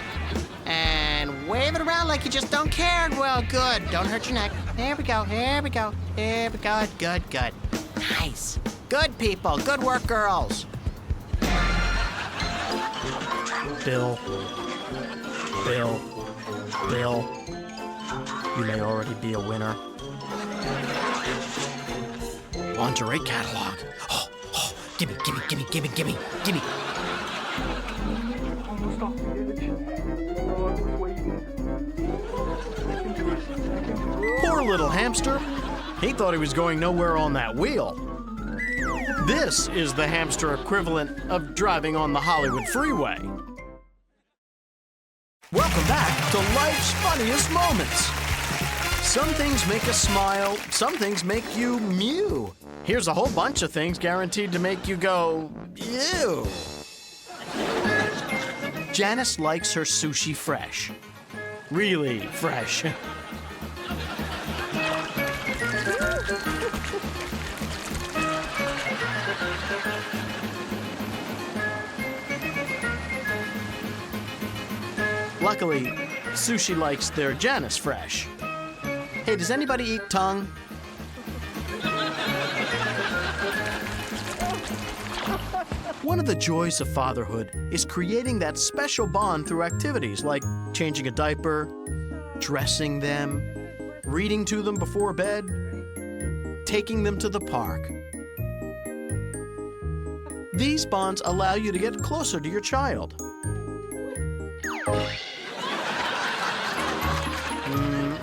and wave it around like you just don't care. Well, good. Don't hurt your neck. Here we go, here we go, here we go. Good, good. Nice. Good people. Good work, girls. Bill. You may already be a winner. Lingerie catalog. Oh, gimme. Poor little hamster. He thought he was going nowhere on that wheel. This is the hamster equivalent of driving on the Hollywood freeway. Welcome back to Life's Funniest Moments. Some things make us smile, some things make you mew. Here's a whole bunch of things guaranteed to make you go, ew. Janice likes her sushi fresh. Really fresh. Luckily, sushi likes their Janice fresh. Hey, does anybody eat tongue? One of the joys of fatherhood is creating that special bond through activities like changing a diaper, dressing them, reading to them before bed, taking them to the park. These bonds allow you to get closer to your child.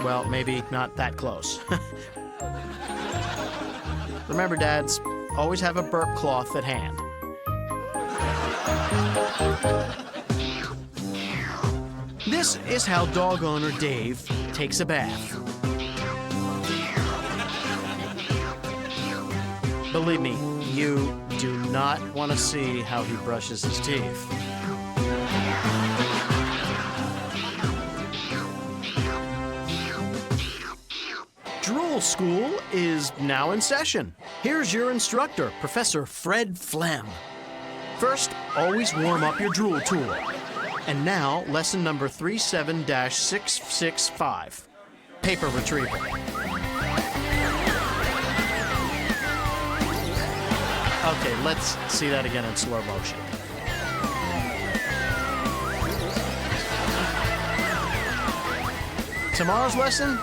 Well, maybe not that close. Remember, dads, always have a burp cloth at hand. This is how dog owner Dave takes a bath. Believe me, you do not want to see how he brushes his teeth. Drool School is now in session. Here's your instructor, Professor Fred Flem. First, always warm up your drool tool. And now, lesson number 37-665, paper retrieval. Okay, let's see that again in slow motion. Tomorrow's lesson,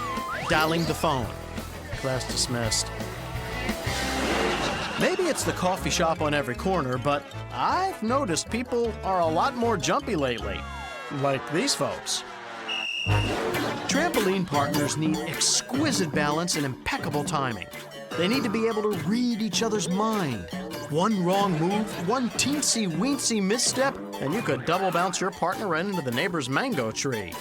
dialing the phone. Class dismissed. Maybe it's the coffee shop on every corner, but I've noticed people are a lot more jumpy lately. Like these folks. Trampoline partners need exquisite balance and impeccable timing. They need to be able to read each other's mind. One wrong move, one teensy-weensy misstep, and you could double bounce your partner right into the neighbor's mango tree.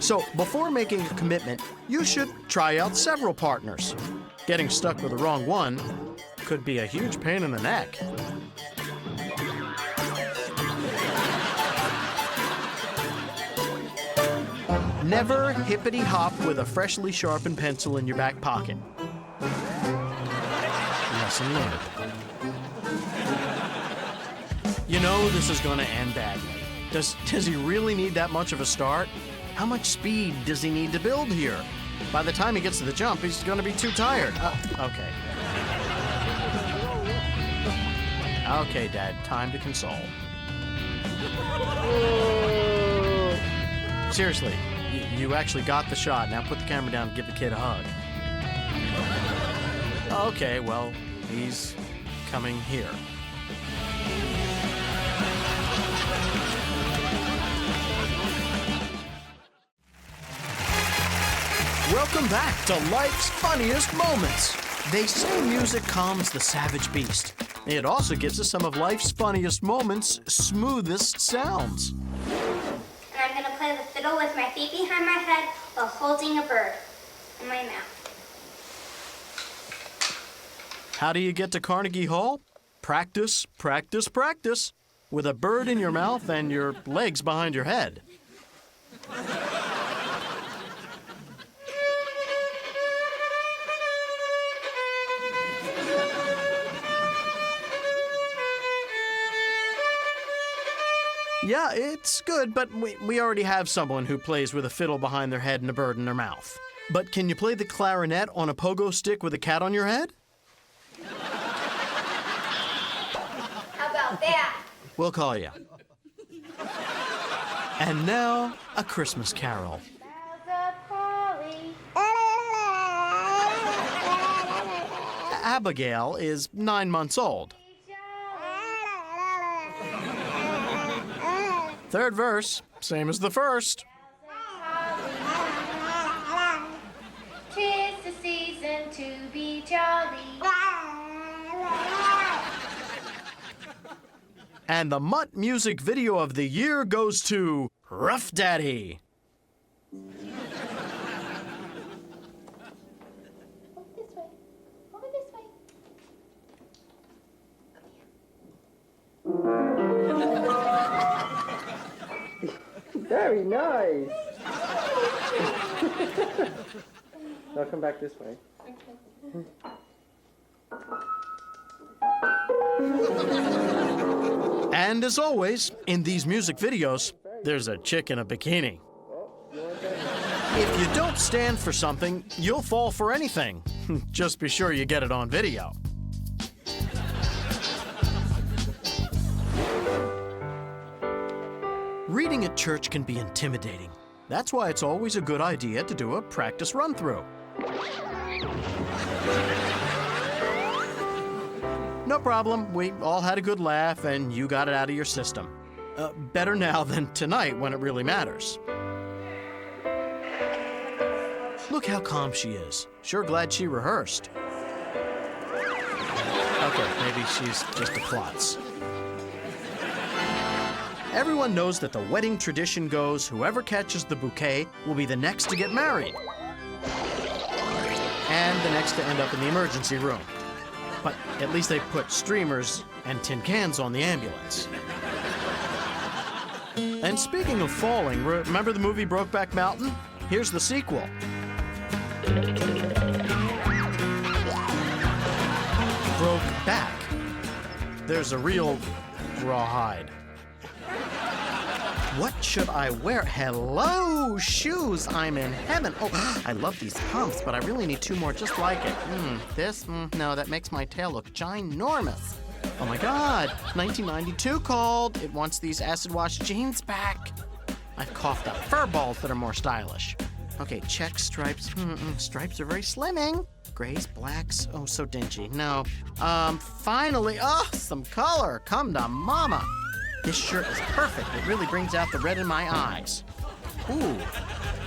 So, before making a commitment, you should try out several partners. Getting stuck with the wrong one could be a huge pain in the neck. Never hippity-hop with a freshly sharpened pencil in your back pocket. Lesson learned. You know this is going to end badly. Does he really need that much of a start? How much speed does he need to build here? By the time he gets to the jump, he's going to be too tired. Okay. Okay, Dad, time to console. Seriously, you actually got the shot. Now put the camera down and give the kid a hug. Okay, well, he's coming here. Welcome back to Life's Funniest Moments. They say music calms the savage beast. It also gives us some of life's funniest moments' smoothest sounds. And I'm going to play the fiddle with my feet behind my head while holding a bird in my mouth. How do you get to Carnegie Hall? Practice, practice, practice. With a bird in your mouth and your legs behind your head. Yeah, it's good, but we already have someone who plays with a fiddle behind their head and a bird in their mouth. But can you play the clarinet on a pogo stick with a cat on your head? How about that? We'll call you. And now, a Christmas carol. Abigail is 9 months old. Third verse, same as the first. 'Tis the season to be jolly. And the Mutt music video of the year goes to Rough Daddy. Very nice. Now come back this way. And as always, in these music videos, there's a chick in a bikini. If you don't stand for something, you'll fall for anything. Just be sure you get it on video. Reading at church can be intimidating. That's why it's always a good idea to do a practice run-through. No problem, we all had a good laugh and you got it out of your system. Better now than tonight when it really matters. Look how calm she is. Sure glad she rehearsed. Okay, maybe she's just a klutz. Everyone knows that the wedding tradition goes whoever catches the bouquet will be the next to get married. And the next to end up in the emergency room. But at least they put streamers and tin cans on the ambulance. And speaking of falling, remember the movie Brokeback Mountain? Here's the sequel. Broke back. There's a real rawhide. What should I wear? Hello, shoes, I'm in heaven. Oh, I love these pumps, but I really need two more just like it. No, that makes my tail look ginormous. Oh my God, 1992 called. It wants these acid wash jeans back. I've coughed up fur balls that are more stylish. Okay, check stripes. Stripes are very slimming. Grays, blacks, oh, so dingy. No. Finally, some color. Come to mama. This shirt is perfect. It really brings out the red in my eyes. Ooh,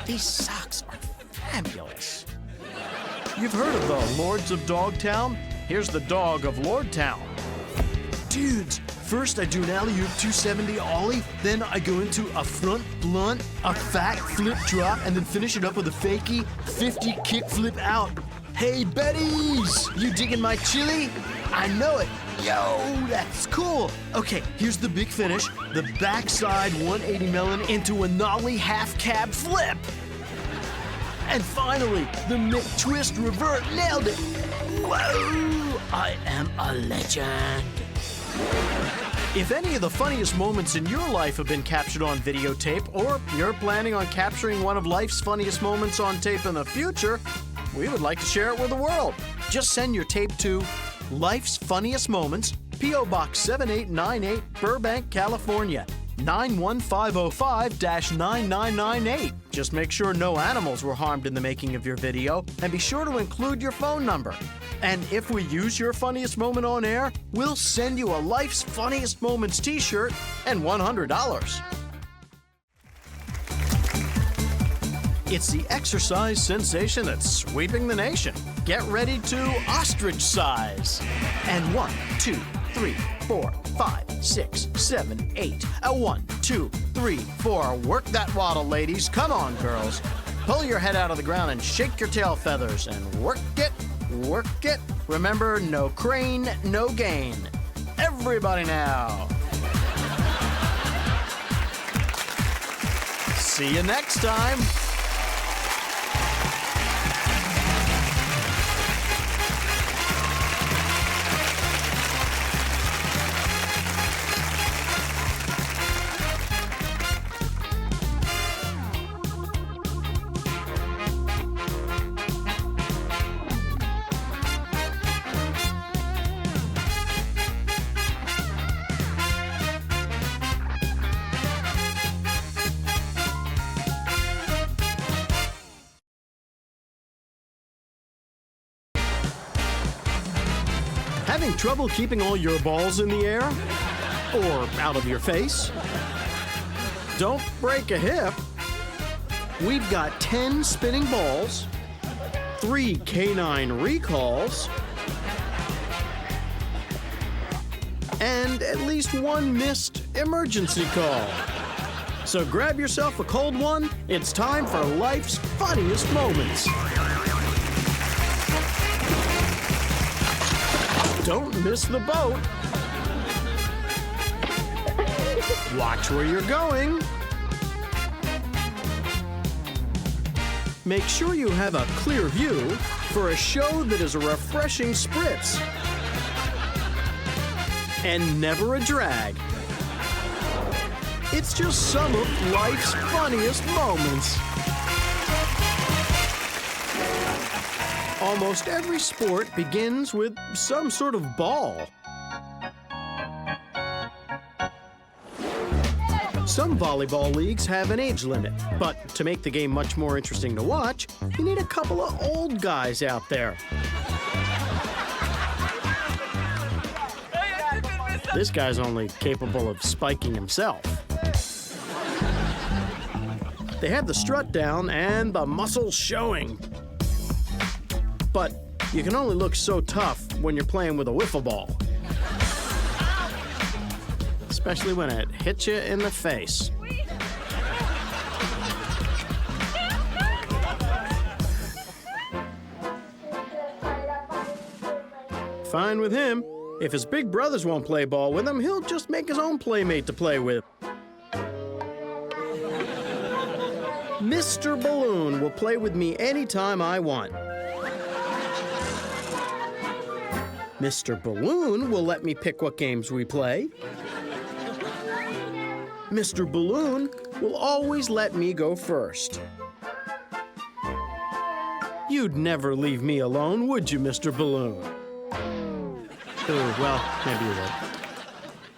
these socks are fabulous. You've heard of the Lords of Dogtown? Here's the dog of Lordtown. Dudes, first I do an alley-oop 270 ollie, then I go into a front blunt, a fat flip drop, and then finish it up with a fakey 50 kick flip out. Hey, Betties! You digging my chili? I know it. Yo, that's cool. Okay, here's the big finish. The backside 180 melon into a nollie half cab flip. And finally, the mid-twist revert. Nailed it. Whoa, I am a legend. If any of the funniest moments in your life have been captured on videotape, or you're planning on capturing one of life's funniest moments on tape in the future, we would like to share it with the world. Just send your tape to Life's Funniest Moments, P.O. Box 7898, Burbank, California, 91505-9998. Just make sure no animals were harmed in the making of your video, and be sure to include your phone number. And if we use your funniest moment on air, we'll send you a Life's Funniest Moments t-shirt and $100. It's the exercise sensation that's sweeping the nation. Get ready to ostrich size. And 1, 2, 3, 4, 5, 6, 7, 8. 1, 2, 3, 4. Work that waddle, ladies. Come on, girls. Pull your head out of the ground and shake your tail feathers and work it, work it. Remember, no crane, no gain. Everybody now. See you next time. Having trouble keeping all your balls in the air? Or out of your face? Don't break a hip. We've got 10 spinning balls, 3 canine recalls, and at least 1 missed emergency call. So grab yourself a cold one. It's time for life's funniest moments. Don't miss the boat. Watch where you're going. Make sure you have a clear view for a show that is a refreshing spritz and never a drag. It's just some of life's funniest moments. Almost every sport begins with some sort of ball. Some volleyball leagues have an age limit, but to make the game much more interesting to watch, you need a couple of old guys out there. This guy's only capable of spiking himself. They have the strut down and the muscles showing. But you can only look so tough when you're playing with a wiffle ball. Especially when it hits you in the face. Fine with him. If his big brothers won't play ball with him, he'll just make his own playmate to play with. Mr. Balloon will play with me anytime I want. Mr. Balloon will let me pick what games we play. Mr. Balloon will always let me go first. You'd never leave me alone, would you, Mr. Balloon? Oh, well, maybe you would.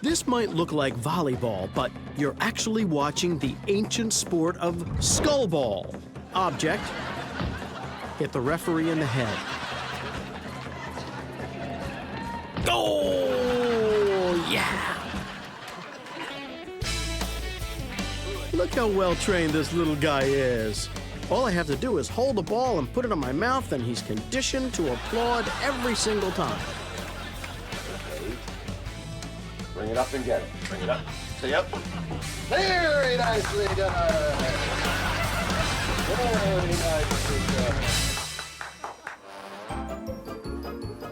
This might look like volleyball, but you're actually watching the ancient sport of skullball. Object, hit the referee in the head. Oh, yeah! Look how well-trained this little guy is. All I have to do is hold the ball and put it on my mouth, and he's conditioned to applaud every single time. Bring it up and get it. Bring it up. Stay up. Very nicely done. Very nicely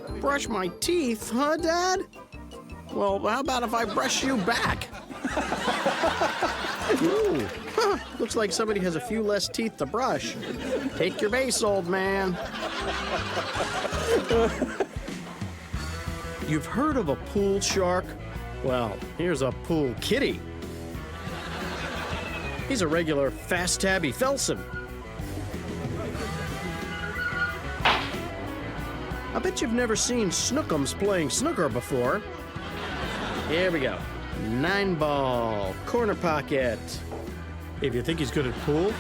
done. Brush my teeth, huh, Dad? Well, how about if I brush you back? Ooh, huh, looks like somebody has a few less teeth to brush. Take your base, old man. You've heard of a pool shark? Well, here's a pool kitty. He's a regular fast tabby Felson. I bet you've never seen Snookums playing snooker before. Here we go. 9-ball, corner pocket. If you think he's good at pool,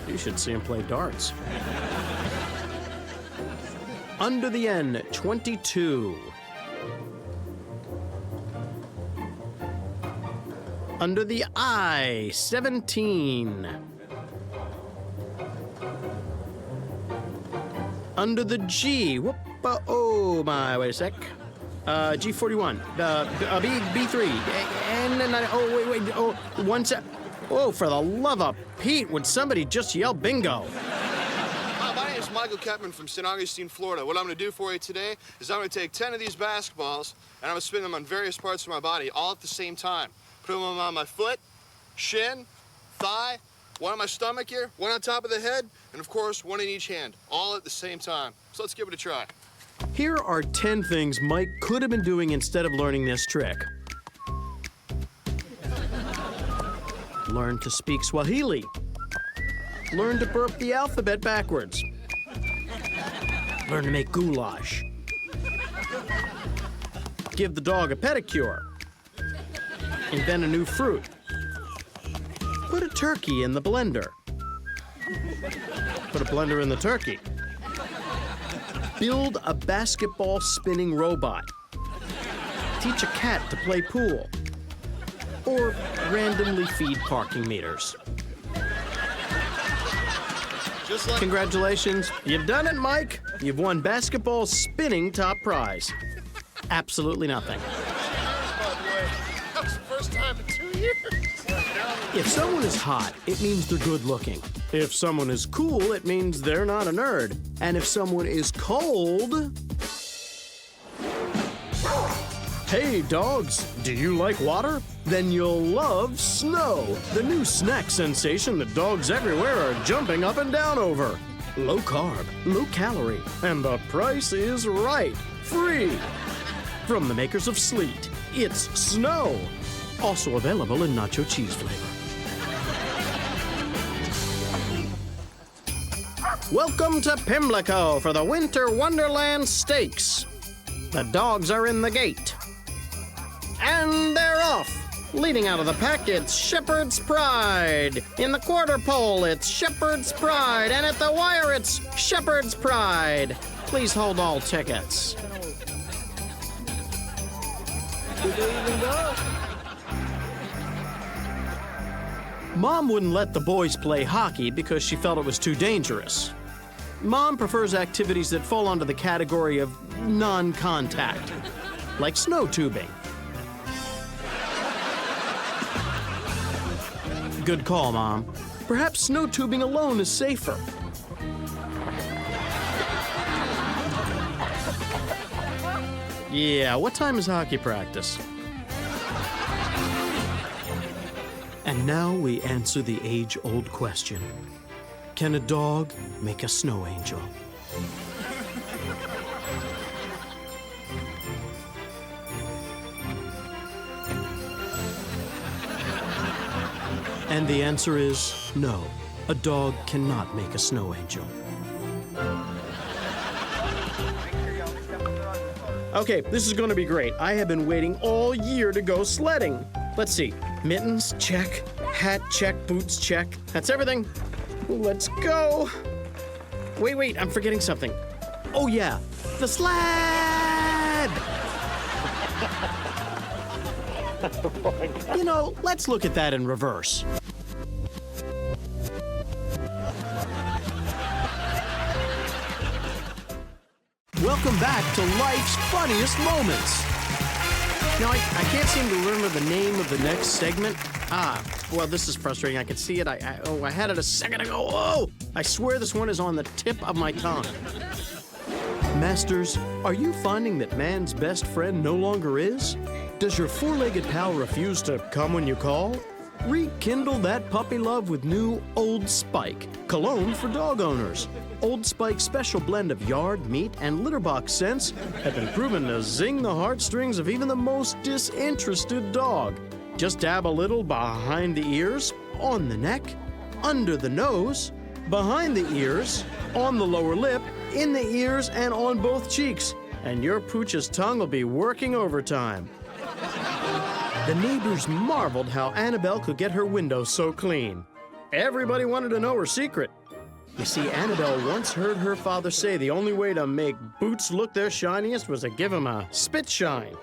you should see him play darts. Under the N, 22. Under the I, 17. Under the G, whoop, oh my, wait a sec. G41, B3, and then, oh, wait, oh, 1 sec. Oh, for the love of Pete, would somebody just yell bingo? My name is Michael Kepman from St. Augustine, Florida. What I'm going to do for you today is I'm going to take 10 of these basketballs, and I'm going to spin them on various parts of my body, all at the same time. Put them on my foot, shin, thigh, one on my stomach here, one on top of the head, and of course, one in each hand, all at the same time. So let's give it a try. Here are 10 things Mike could have been doing instead of learning this trick. Learn to speak Swahili. Learn to burp the alphabet backwards. Learn to make goulash. Give the dog a pedicure. Invent a new fruit. Put a turkey in the blender. Put a blender in the turkey. Build a basketball spinning robot. Teach a cat to play pool. Or randomly feed parking meters. Congratulations, you've done it, Mike. You've won basketball spinning top prize. Absolutely nothing. That was the first time in 2 years. If someone is hot, it means they're good looking. If someone is cool, it means they're not a nerd. And if someone is cold... Hey, dogs, do you like water? Then you'll love snow, the new snack sensation that dogs everywhere are jumping up and down over. low carb, low calorie, and the price is right. Free. From the makers of Sleet, it's Snow. Also available in nacho cheese flavor. Welcome to Pimlico for the Winter Wonderland Stakes. The dogs are in the gate. And they're off. Leading out of the pack, it's Shepherd's Pride. In the quarter pole, it's Shepherd's Pride. And at the wire, it's Shepherd's Pride. Please hold all tickets. Mom wouldn't let the boys play hockey because she felt it was too dangerous. Mom prefers activities that fall under the category of non-contact, like snow tubing. Good call, Mom. Perhaps snow tubing alone is safer. Yeah, what time is hockey practice? And now we answer the age-old question. Can a dog make a snow angel? And the answer is no. A dog cannot make a snow angel. Okay, this is going to be great. I have been waiting all year to go sledding. Let's see. Mittens, check. Hat, check. Boots, check. That's everything. Let's go. Wait, I'm forgetting something. Oh, yeah. The sled! You know, let's look at that in reverse. Welcome back to life's funniest moments. Now, I can't seem to remember the name of the next segment. Well, this is frustrating. I can see it. I had it a second ago. Oh! I swear this one is on the tip of my tongue. Masters, are you finding that man's best friend no longer is? Does your four-legged pal refuse to come when you call? Rekindle that puppy love with new Old Spike, cologne for dog owners. Old Spike's special blend of yard, meat, and litter box scents have been proven to zing the heartstrings of even the most disinterested dog. Just dab a little behind the ears, on the neck, under the nose, behind the ears, on the lower lip, in the ears, and on both cheeks. And your pooch's tongue will be working overtime. The neighbors marveled how Annabelle could get her windows so clean. Everybody wanted to know her secret. You see, Annabelle once heard her father say the only way to make boots look their shiniest was to give them a spit shine.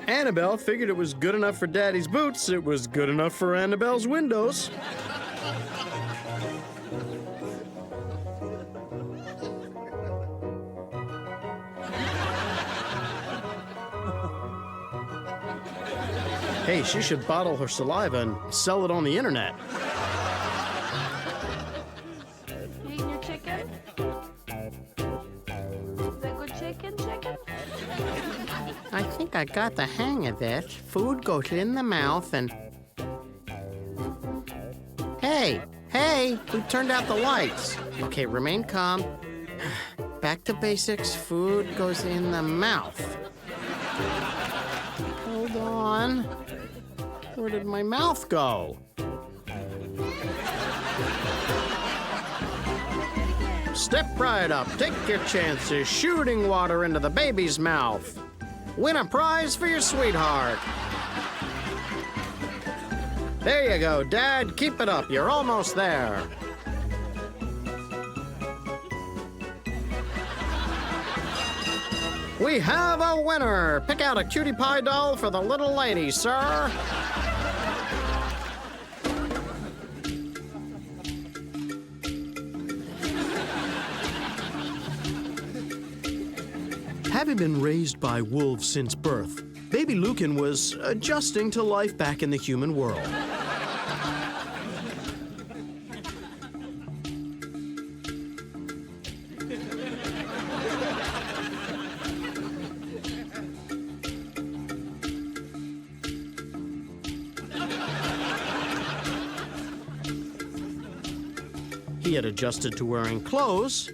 Annabelle figured it was good enough for Daddy's boots, it was good enough for Annabelle's windows. Hey, she should bottle her saliva and sell it on the internet. You eating your chicken? Is that good chicken? I think I got the hang of this. Food goes in the mouth and... Hey, who turned out the lights? Okay, remain calm. Back to basics. Food goes in the mouth. Hold on. Where did my mouth go? Step right up. Take your chances. Shooting water into the baby's mouth. Win a prize for your sweetheart. There you go, Dad. Keep it up. You're almost there. We have a winner. Pick out a cutie pie doll for the little lady, sir. Having been raised by wolves since birth, baby Lucan was adjusting to life back in the human world. He had adjusted to wearing clothes,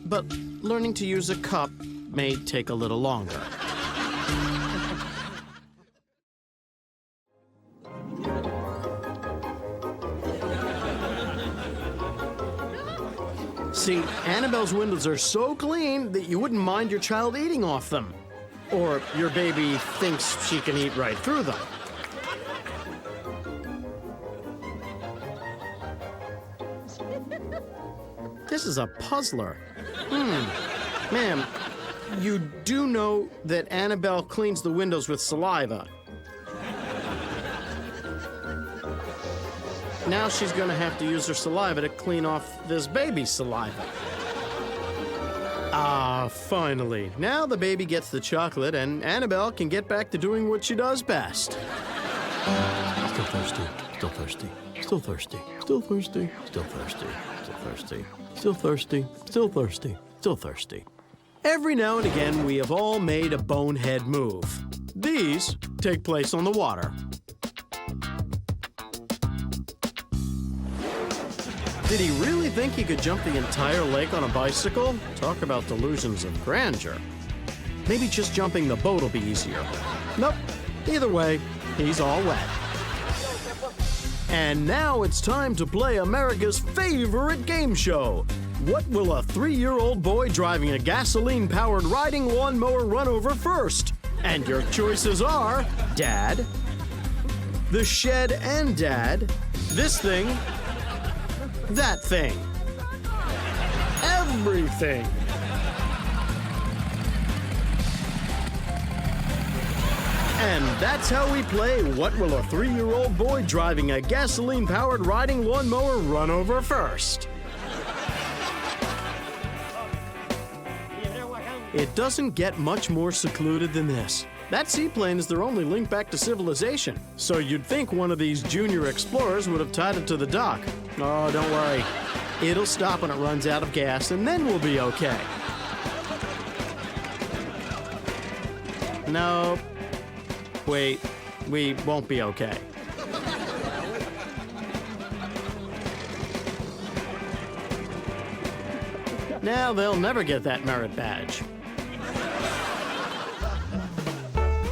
but learning to use a cup may take a little longer. See, Annabelle's windows are so clean that you wouldn't mind your child eating off them. Or your baby thinks she can eat right through them. This is a puzzler. Ma'am, you do know that Annabelle cleans the windows with saliva. Now she's going to have to use her saliva to clean off this baby's saliva. Ah, finally. Now the baby gets the chocolate, and Annabelle can get back to doing what she does best. Still thirsty, still thirsty, still thirsty, still thirsty, still thirsty, still thirsty, still thirsty, still thirsty, still thirsty. Every now and again, we have all made a bonehead move. These take place on the water. Did he really think he could jump the entire lake on a bicycle? Talk about delusions of grandeur. Maybe just jumping the boat will be easier. Nope. Either way, he's all wet. And now it's time to play America's favorite game show. What will a 3-year-old boy driving a gasoline-powered riding lawnmower run over first? And your choices are Dad, the shed and Dad, this thing, that thing, everything. And that's how we play What Will a 3-year-old boy driving a gasoline-powered riding lawnmower run over first? It doesn't get much more secluded than this. That seaplane is their only link back to civilization. So you'd think one of these junior explorers would have tied it to the dock. Oh, don't worry. It'll stop when it runs out of gas, and then we'll be okay. No. Wait, we won't be okay. Now they'll never get that merit badge.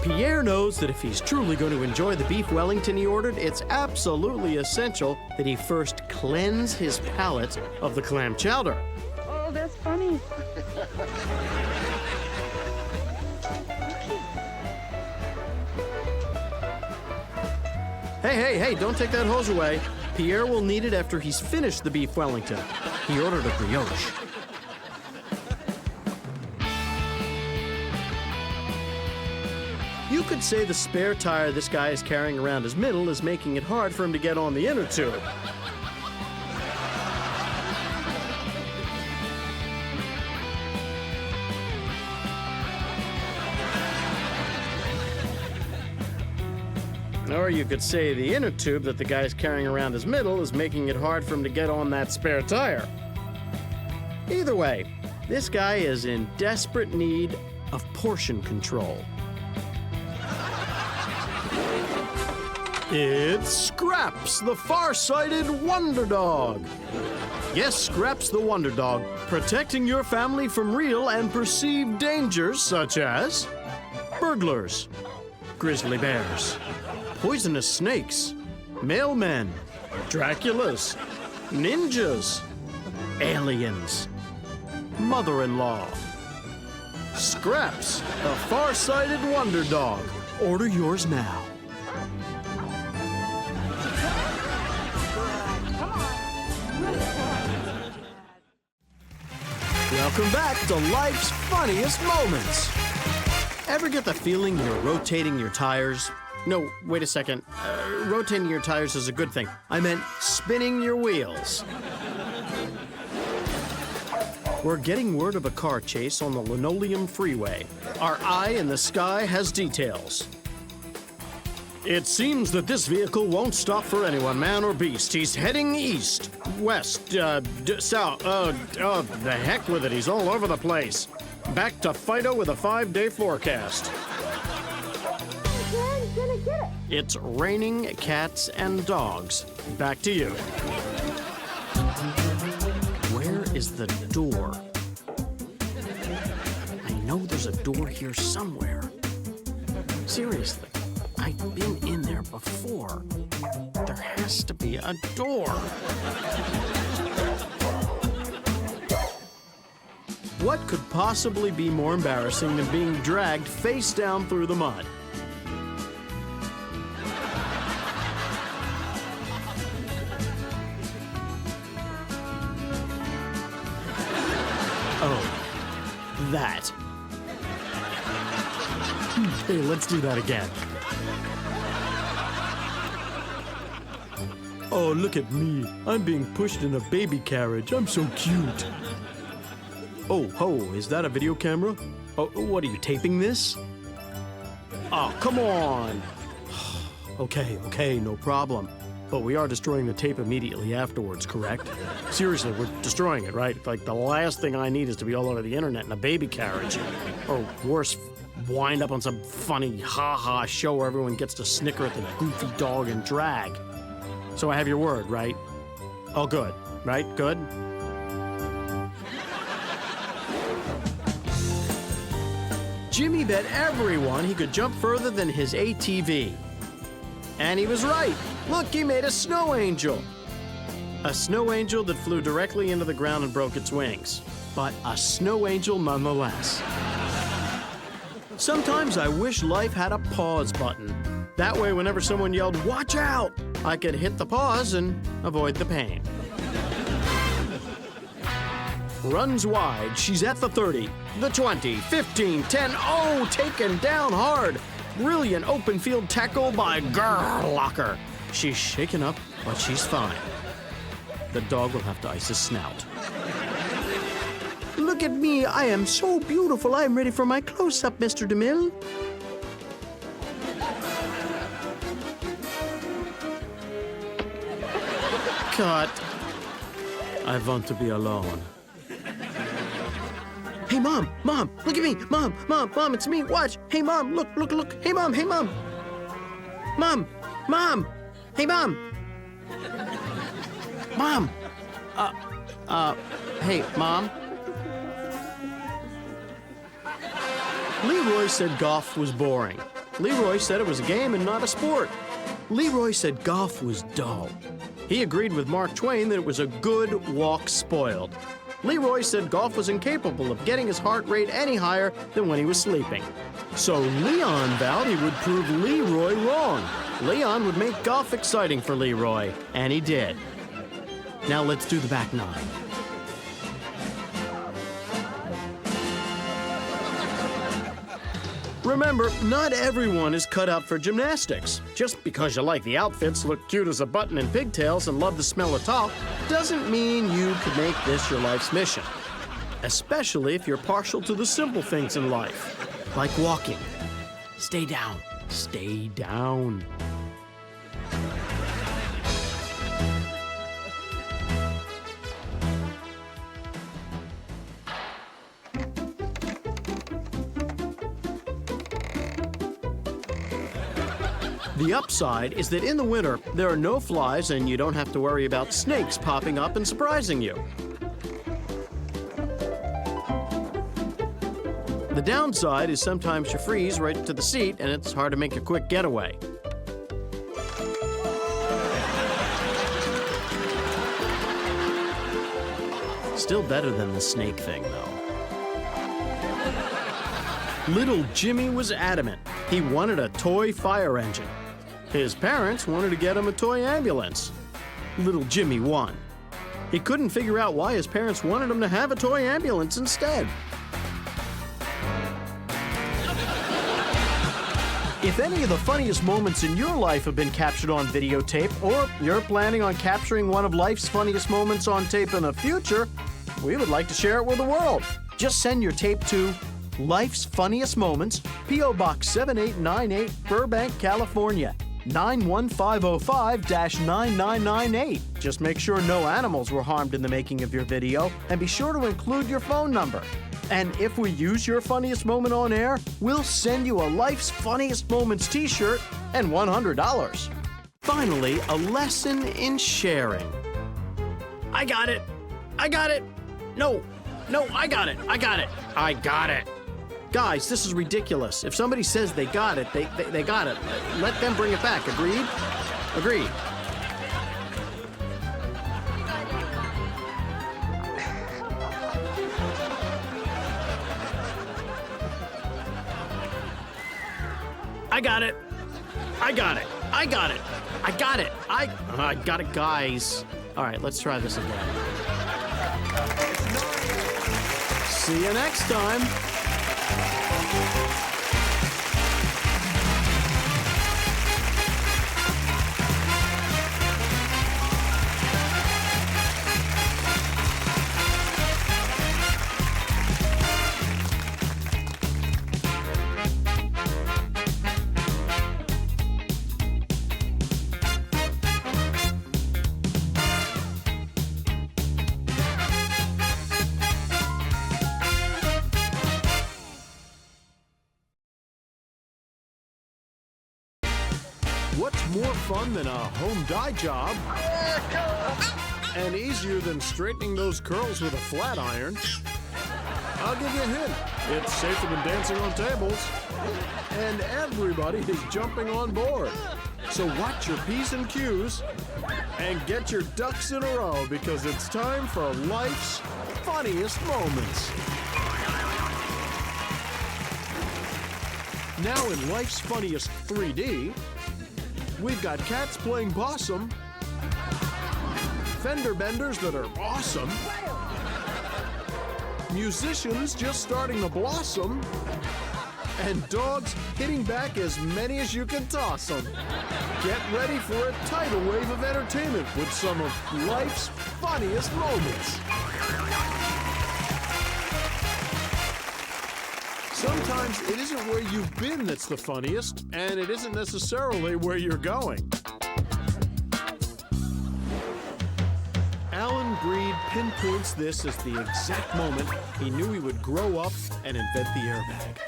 Pierre knows that if he's truly going to enjoy the beef Wellington he ordered, it's absolutely essential that he first cleanse his palate of the clam chowder. Oh, that's funny. Hey, don't take that hose away. Pierre will need it after he's finished the beef Wellington. He ordered a brioche. You could say the spare tire this guy is carrying around his middle is making it hard for him to get on the inner tube. Or you could say the inner tube that the guy's carrying around his middle is making it hard for him to get on that spare tire. Either way, this guy is in desperate need of portion control. It's Scraps, the far-sighted wonder dog. Yes, Scraps the wonder dog, protecting your family from real and perceived dangers such as burglars, grizzly bears, poisonous snakes, mailmen, Draculas, ninjas, aliens, mother-in-law. Scraps, the far-sighted wonder dog. Order yours now. Welcome back to life's funniest moments. Ever get the feeling you're rotating your tires? No, wait a second. Rotating your tires is a good thing. I meant spinning your wheels. We're getting word of a car chase on the Linoleum Freeway. Our eye in the sky has details. It seems that this vehicle won't stop for anyone, man or beast. He's heading east, west, south. The heck with it. He's all over the place. Back to Fido with a 5-day forecast. Dad's gonna get it. It's raining cats and dogs. Back to you. is the door. I know there's a door here somewhere. Seriously, I've been in there before. There has to be a door. What could possibly be more embarrassing than being dragged face down through the mud? Oh, that. Hey, let's do that again. Oh, look at me. I'm being pushed in a baby carriage. I'm so cute. Oh, ho, is that a video camera? Oh, what are you, taping this? Oh, come on. Okay, no problem. But we are destroying the tape immediately afterwards, correct? Seriously, we're destroying it, right? Like, the last thing I need is to be all over the internet in a baby carriage. Or worse, wind up on some funny ha-ha show where everyone gets to snicker at the goofy dog and drag. So I have your word, right? Oh, good, right? Good? Jimmy bet everyone he could jump further than his ATV. And he was right. Look, he made a snow angel. A snow angel that flew directly into the ground and broke its wings. But a snow angel nonetheless. Sometimes I wish life had a pause button. That way, whenever someone yelled, "Watch out!" I could hit the pause and avoid the pain. Runs wide, she's at the 30, the 20, 15, 10, oh, taken down hard. Brilliant open field tackle by Gerlocker. She's shaken up, but she's fine. The dog will have to ice his snout. Look at me, I am so beautiful. I am ready for my close-up, Mr. DeMille. Cut. I want to be alone. Hey, Mom, look at me. Mom, it's me. Watch. Hey, Mom, look. Hey, Mom. Mom. Hey, Mom. Mom. Hey, Mom. Leroy said golf was boring. Leroy said it was a game and not a sport. Leroy said golf was dull. He agreed with Mark Twain that it was a good walk spoiled. Leroy said golf was incapable of getting his heart rate any higher than when he was sleeping. So Leon vowed he would prove Leroy wrong. Leon would make golf exciting for Leroy, and he did. Now let's do the back nine. Remember, not everyone is cut out for gymnastics. Just because you like the outfits, look cute as a button in pigtails, and love the smell of talc, doesn't mean you could make this your life's mission. Especially if you're partial to the simple things in life, like walking. Stay down. Stay down. The upside is that in the winter, there are no flies and you don't have to worry about snakes popping up and surprising you. The downside is sometimes you freeze right to the seat and it's hard to make a quick getaway. Still better than the snake thing, though. Little Jimmy was adamant. He wanted a toy fire engine. His parents wanted to get him a toy ambulance. Little Jimmy won. He couldn't figure out why his parents wanted him to have a toy ambulance instead. If any of the funniest moments in your life have been captured on videotape, or you're planning on capturing one of life's funniest moments on tape in the future, we would like to share it with the world. Just send your tape to Life's Funniest Moments, P.O. Box 7898, Burbank, California, 91505-9998. Just make sure no animals were harmed in the making of your video, and be sure to include your phone number. And if we use your funniest moment on air, we'll send you a Life's Funniest Moments t-shirt and $100. Finally, a lesson in sharing. I got it. No, I got it. I got it. Guys, this is ridiculous. If somebody says they got it, they got it. Let them bring it back. Agreed? Agreed. I got it, guys. All right, let's try this again. See you next time. What's more fun than a home dye job? And easier than straightening those curls with a flat iron? I'll give you a hint. It's safer than dancing on tables. And everybody is jumping on board. So watch your P's and Q's and get your ducks in a row because it's time for life's funniest moments. Now in Life's Funniest 3D, we've got cats playing possum, fender benders that are awesome, musicians just starting to blossom, and dogs hitting back as many as you can toss them. Get ready for a tidal wave of entertainment with some of life's funniest moments. Sometimes it isn't where you've been that's the funniest, and it isn't necessarily where you're going. Alan Breed pinpoints this as the exact moment he knew he would grow up and invent the airbag.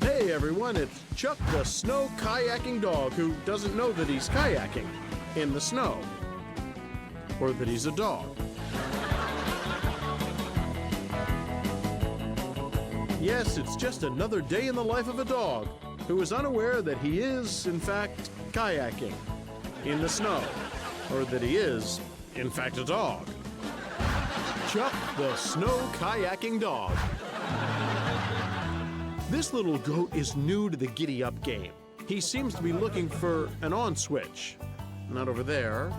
Hey everyone, it's Chuck the snow kayaking dog who doesn't know that he's kayaking in the snow, or that he's a dog. Yes, it's just another day in the life of a dog who is unaware that he is, in fact, kayaking in the snow, or that he is, in fact, a dog. Chuck the snow kayaking dog. This little goat is new to the giddy-up game. He seems to be looking for an on switch. Not over there.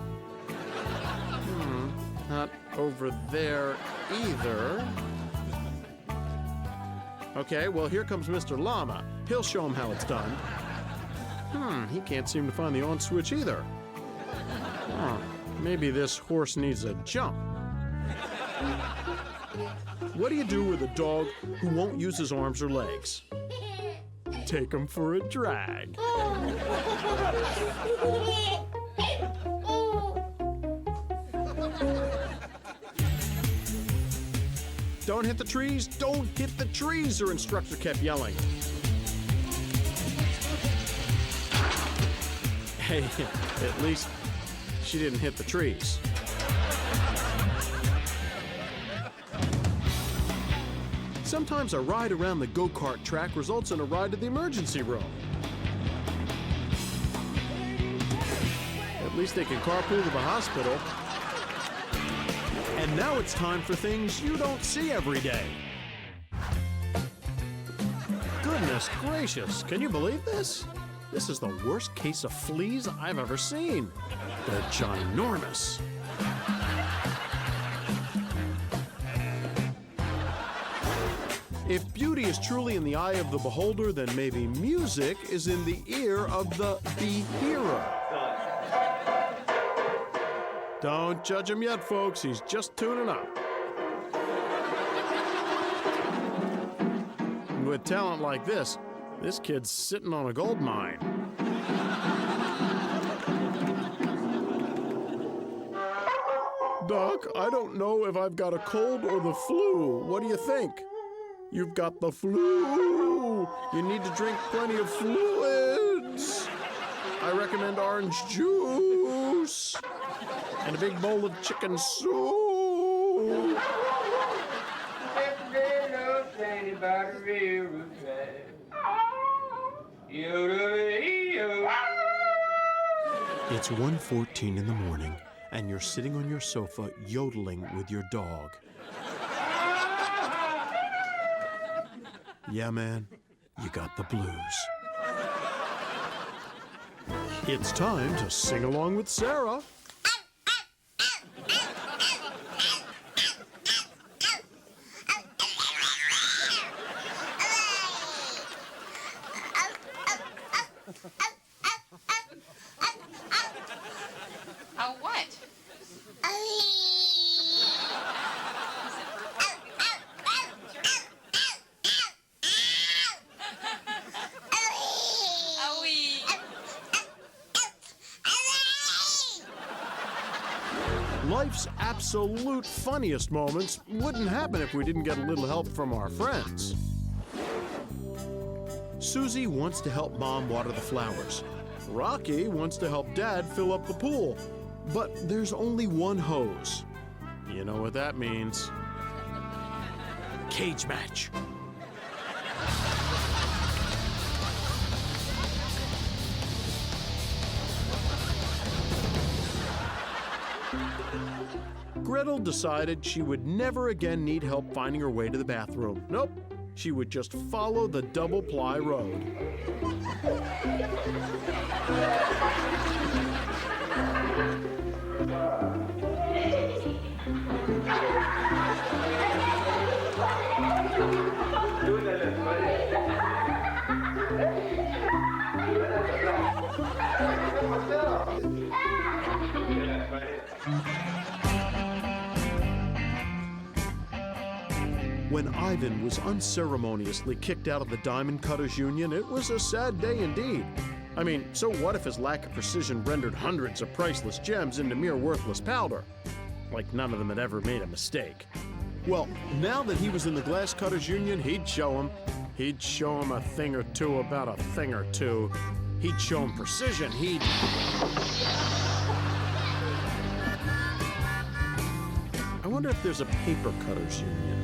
Not over there either. Okay, well, here comes Mr. Llama. He'll show him how it's done. He can't seem to find the on switch either. Maybe this horse needs a jump. What do you do with a dog who won't use his arms or legs? Take him for a drag. Don't hit the trees, don't hit the trees, her instructor kept yelling. Hey, at least she didn't hit the trees. Sometimes a ride around the go-kart track results in a ride to the emergency room. At least they can carpool to the hospital. And now it's time for things you don't see every day. Goodness gracious, can you believe this? This is the worst case of fleas I've ever seen. They're ginormous. If beauty is truly in the eye of the beholder, then maybe music is in the ear of the bee-hearer. Don't judge him yet, folks. He's just tuning up. With talent like this kid's sitting on a gold mine. Doc, I don't know if I've got a cold or the flu. What do you think? You've got the flu. You need to drink plenty of fluids. I recommend orange juice. juice and a big bowl of chicken soup. It's 1:14 in the morning, and you're sitting on your sofa yodeling with your dog. Yeah, man, you got the blues. It's time to sing along with Sarah. Oh, what? Life's absolute funniest moments wouldn't happen if we didn't get a little help from our friends. Susie wants to help Mom water the flowers. Rocky wants to help Dad fill up the pool. But there's only one hose. You know what that means. Cage match. Gretel decided she would never again need help finding her way to the bathroom. Nope, she would just follow the double-ply road. When Ivan was unceremoniously kicked out of the Diamond Cutters Union, it was a sad day indeed. I mean, so what if his lack of precision rendered hundreds of priceless gems into mere worthless powder? Like none of them had ever made a mistake. Well, now that he was in the Glass Cutters Union, he'd show him. He'd show him a thing or two about a thing or two. He'd show him precision. I wonder if there's a paper cutters union.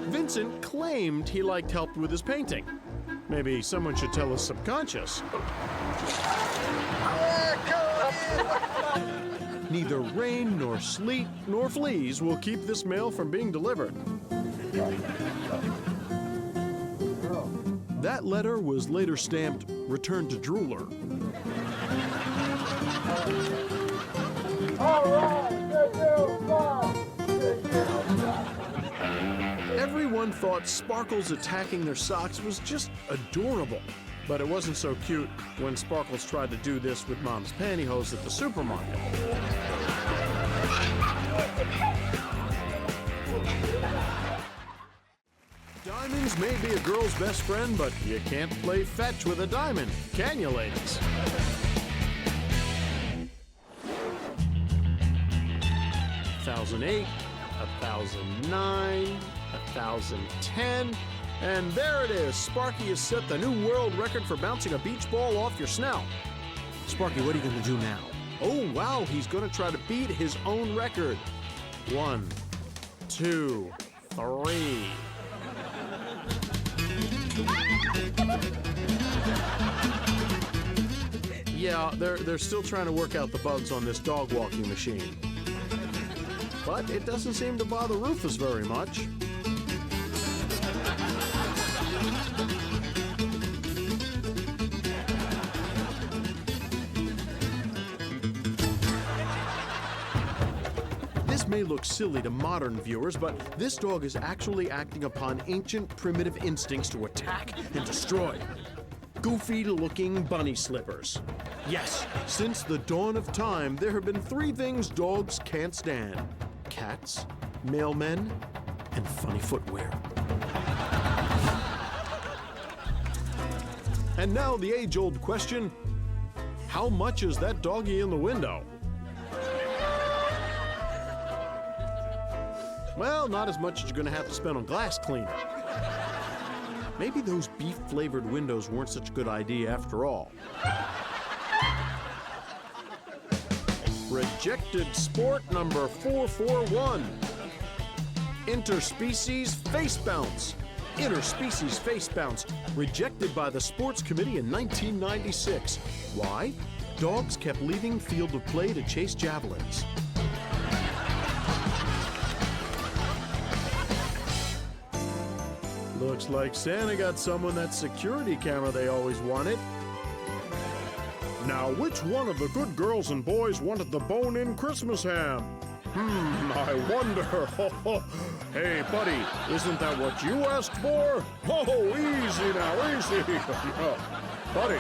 Vincent claimed he liked help with his painting. Maybe someone should tell his subconscious. Neither rain, nor sleet, nor fleas will keep this mail from being delivered. That letter was later stamped, "Return to Drooler." All right, good deal, Bob. Good deal. Everyone thought Sparkles attacking their socks was just adorable. But it wasn't so cute when Sparkles tried to do this with Mom's pantyhose at the supermarket. Diamonds may be a girl's best friend, but you can't play fetch with a diamond, can you, ladies? $1,008, $1,009, $1,010, and there it is. Sparky has set the new world record for bouncing a beach ball off your snout. Sparky, what are you going to do now? Oh, wow, he's going to try to beat his own record. 1, 2, 3. Yeah, they're still trying to work out the bugs on this dog walking machine. But it doesn't seem to bother Rufus very much. This may look silly to modern viewers, but this dog is actually acting upon ancient primitive instincts to attack and destroy. Goofy-looking bunny slippers. Yes, since the dawn of time, there have been 3 things dogs can't stand: cats, mailmen, and funny footwear. And now the age-old question, how much is that doggy in the window? Well, not as much as you're going to have to spend on glass cleaner. maybe those beef-flavored windows weren't such a good idea after all. Rejected sport number 441. Interspecies face bounce. Interspecies face bounce, rejected by the sports committee in 1996. Why? Dogs kept leaving field of play to chase javelins. Looks like Santa got someone that security camera they always wanted. Now, which one of the good girls and boys wanted the bone-in Christmas ham? I wonder. Hey, buddy, isn't that what you asked for? Oh, easy now, easy. Buddy,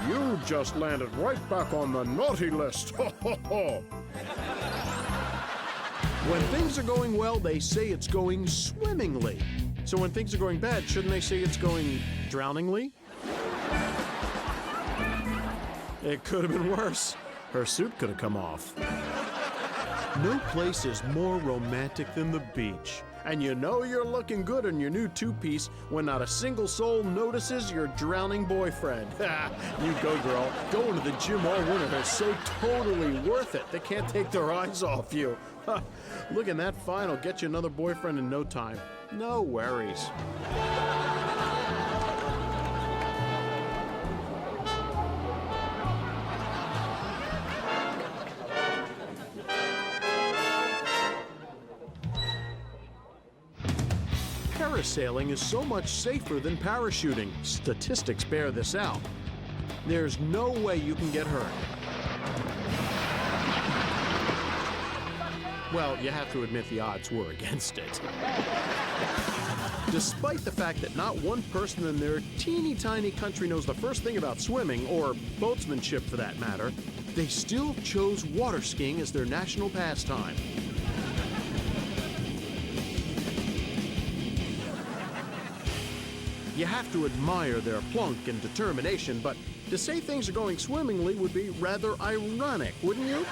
you just landed right back on the naughty list. When things are going well, they say it's going swimmingly. So when things are going bad, shouldn't they say it's going drowningly? It could have been worse. Her suit could have come off. No place is more romantic than the beach. And you know you're looking good in your new two-piece when not a single soul notices your drowning boyfriend. You go, girl. Going to the gym all winter is so totally worth it. They can't take their eyes off you. Looking that fine will get you another boyfriend in no time. No worries. Parasailing is so much safer than parachuting. Statistics bear this out. There's no way you can get hurt. Well, you have to admit the odds were against it. Despite the fact that not one person in their teeny tiny country knows the first thing about swimming, or boatsmanship for that matter, they still chose water skiing as their national pastime. You have to admire their plunk and determination, but to say things are going swimmingly would be rather ironic, wouldn't you?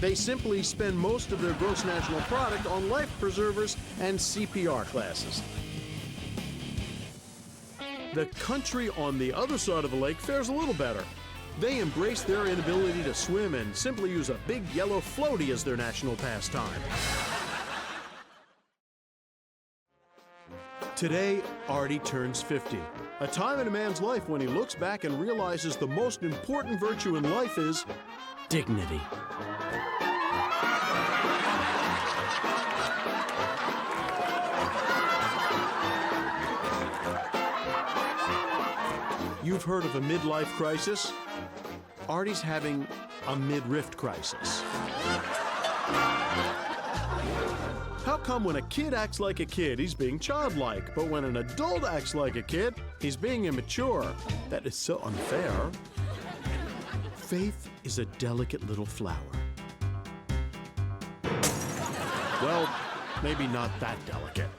They simply spend most of their gross national product on life preservers and CPR classes. The country on the other side of the lake fares a little better. They embrace their inability to swim and simply use a big yellow floaty as their national pastime. Today, Artie turns 50, a time in a man's life when he looks back and realizes the most important virtue in life is dignity. You've heard of a midlife crisis? Artie's having a mid-rift crisis. How come when a kid acts like a kid, he's being childlike, but when an adult acts like a kid, he's being immature? That is so unfair. Faith is a delicate little flower. Well, maybe not that delicate.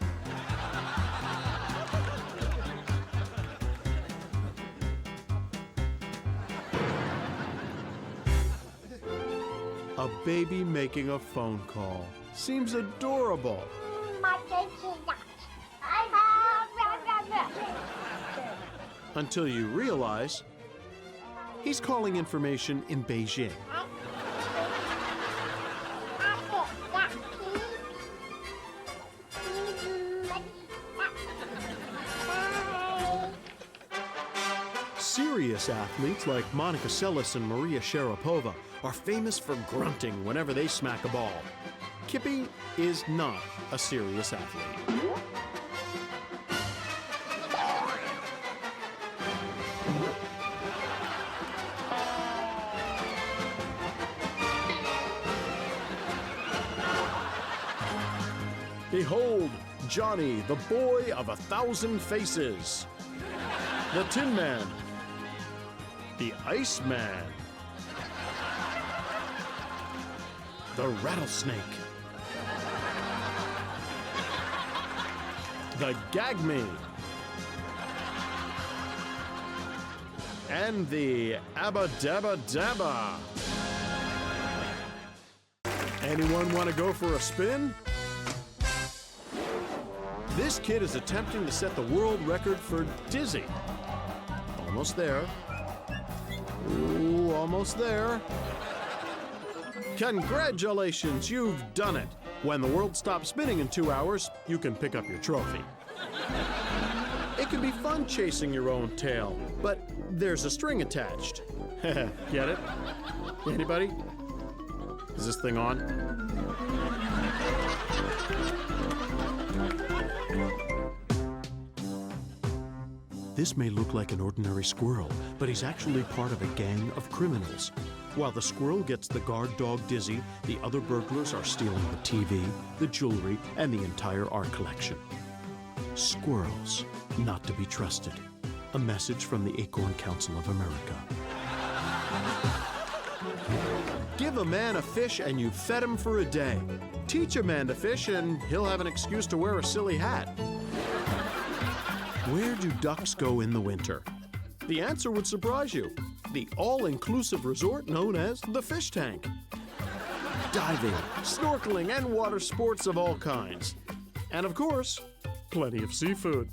A baby making a phone call. Seems adorable. Until you realize he's calling information in Beijing. Serious athletes like Monica Seles and Maria Sharapova are famous for grunting whenever they smack a ball. Kippy is not a serious athlete. Behold, Johnny, the boy of 1,000 faces. The Tin Man. The Ice Man. The Rattlesnake. The Gag Me. And the Abba Dabba Dabba. Anyone want to go for a spin? This kid is attempting to set the world record for dizzy. Almost there. Ooh, almost there. Congratulations, you've done it. When the world stops spinning in 2 hours, you can pick up your trophy. It can be fun chasing your own tail, but there's a string attached. Get it? Anybody? Is this thing on? This may look like an ordinary squirrel, but he's actually part of a gang of criminals. While the squirrel gets the guard dog dizzy, the other burglars are stealing the TV, the jewelry, and the entire art collection. Squirrels, not to be trusted. A message from the Acorn Council of America. Give a man a fish and you've fed him for a day. Teach a man to fish and he'll have an excuse to wear a silly hat. Where do ducks go in the winter? The answer would surprise you. The all-inclusive resort known as the fish tank. Diving, snorkeling, and water sports of all kinds. And of course, plenty of seafood.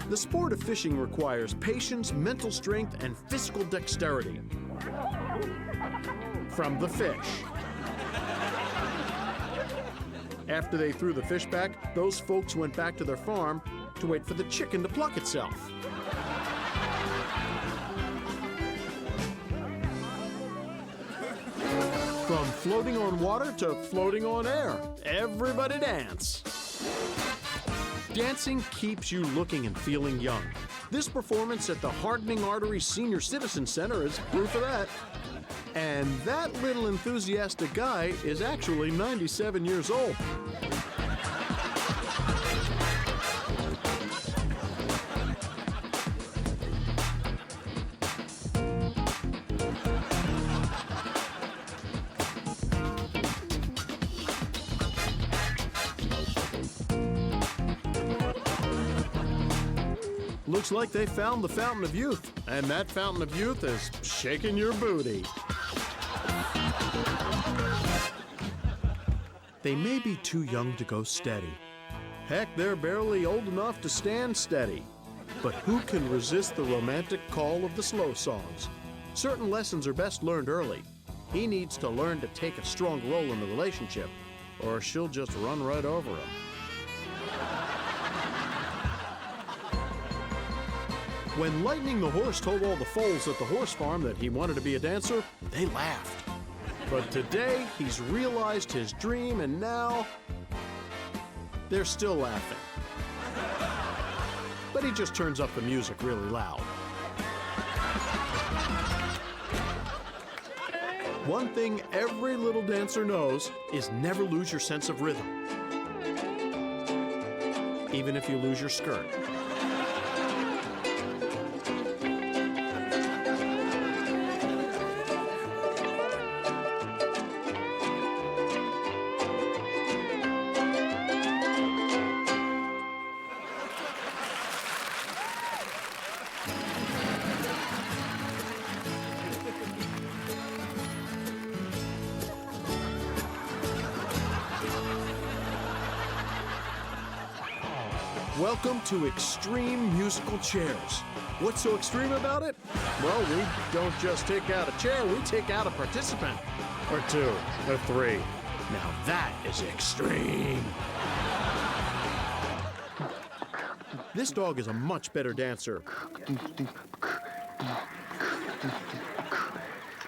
The sport of fishing requires patience, mental strength, and physical dexterity. From the fish. After they threw the fish back, those folks went back to their farm to wait for the chicken to pluck itself. From floating on water to floating on air, everybody dance. Dancing keeps you looking and feeling young. This performance at the Hardening Artery Senior Citizen Center is proof of that. And that little enthusiastic guy is actually 97 years old. Looks like they found the fountain of youth, and that fountain of youth is shaking your booty. They may be too young to go steady. Heck, they're barely old enough to stand steady. But who can resist the romantic call of the slow songs? Certain lessons are best learned early. He needs to learn to take a strong role in the relationship, or she'll just run right over him. When Lightning the horse told all the foals at the horse farm that he wanted to be a dancer, they laughed. But today, he's realized his dream, and now they're still laughing. But he just turns up the music really loud. One thing every little dancer knows is never lose your sense of rhythm, even if you lose your skirt. Welcome to Extreme Musical Chairs. What's so extreme about it? Well, we don't just take out a chair, we take out a participant. Or two, or three. Now that is extreme. This dog is a much better dancer.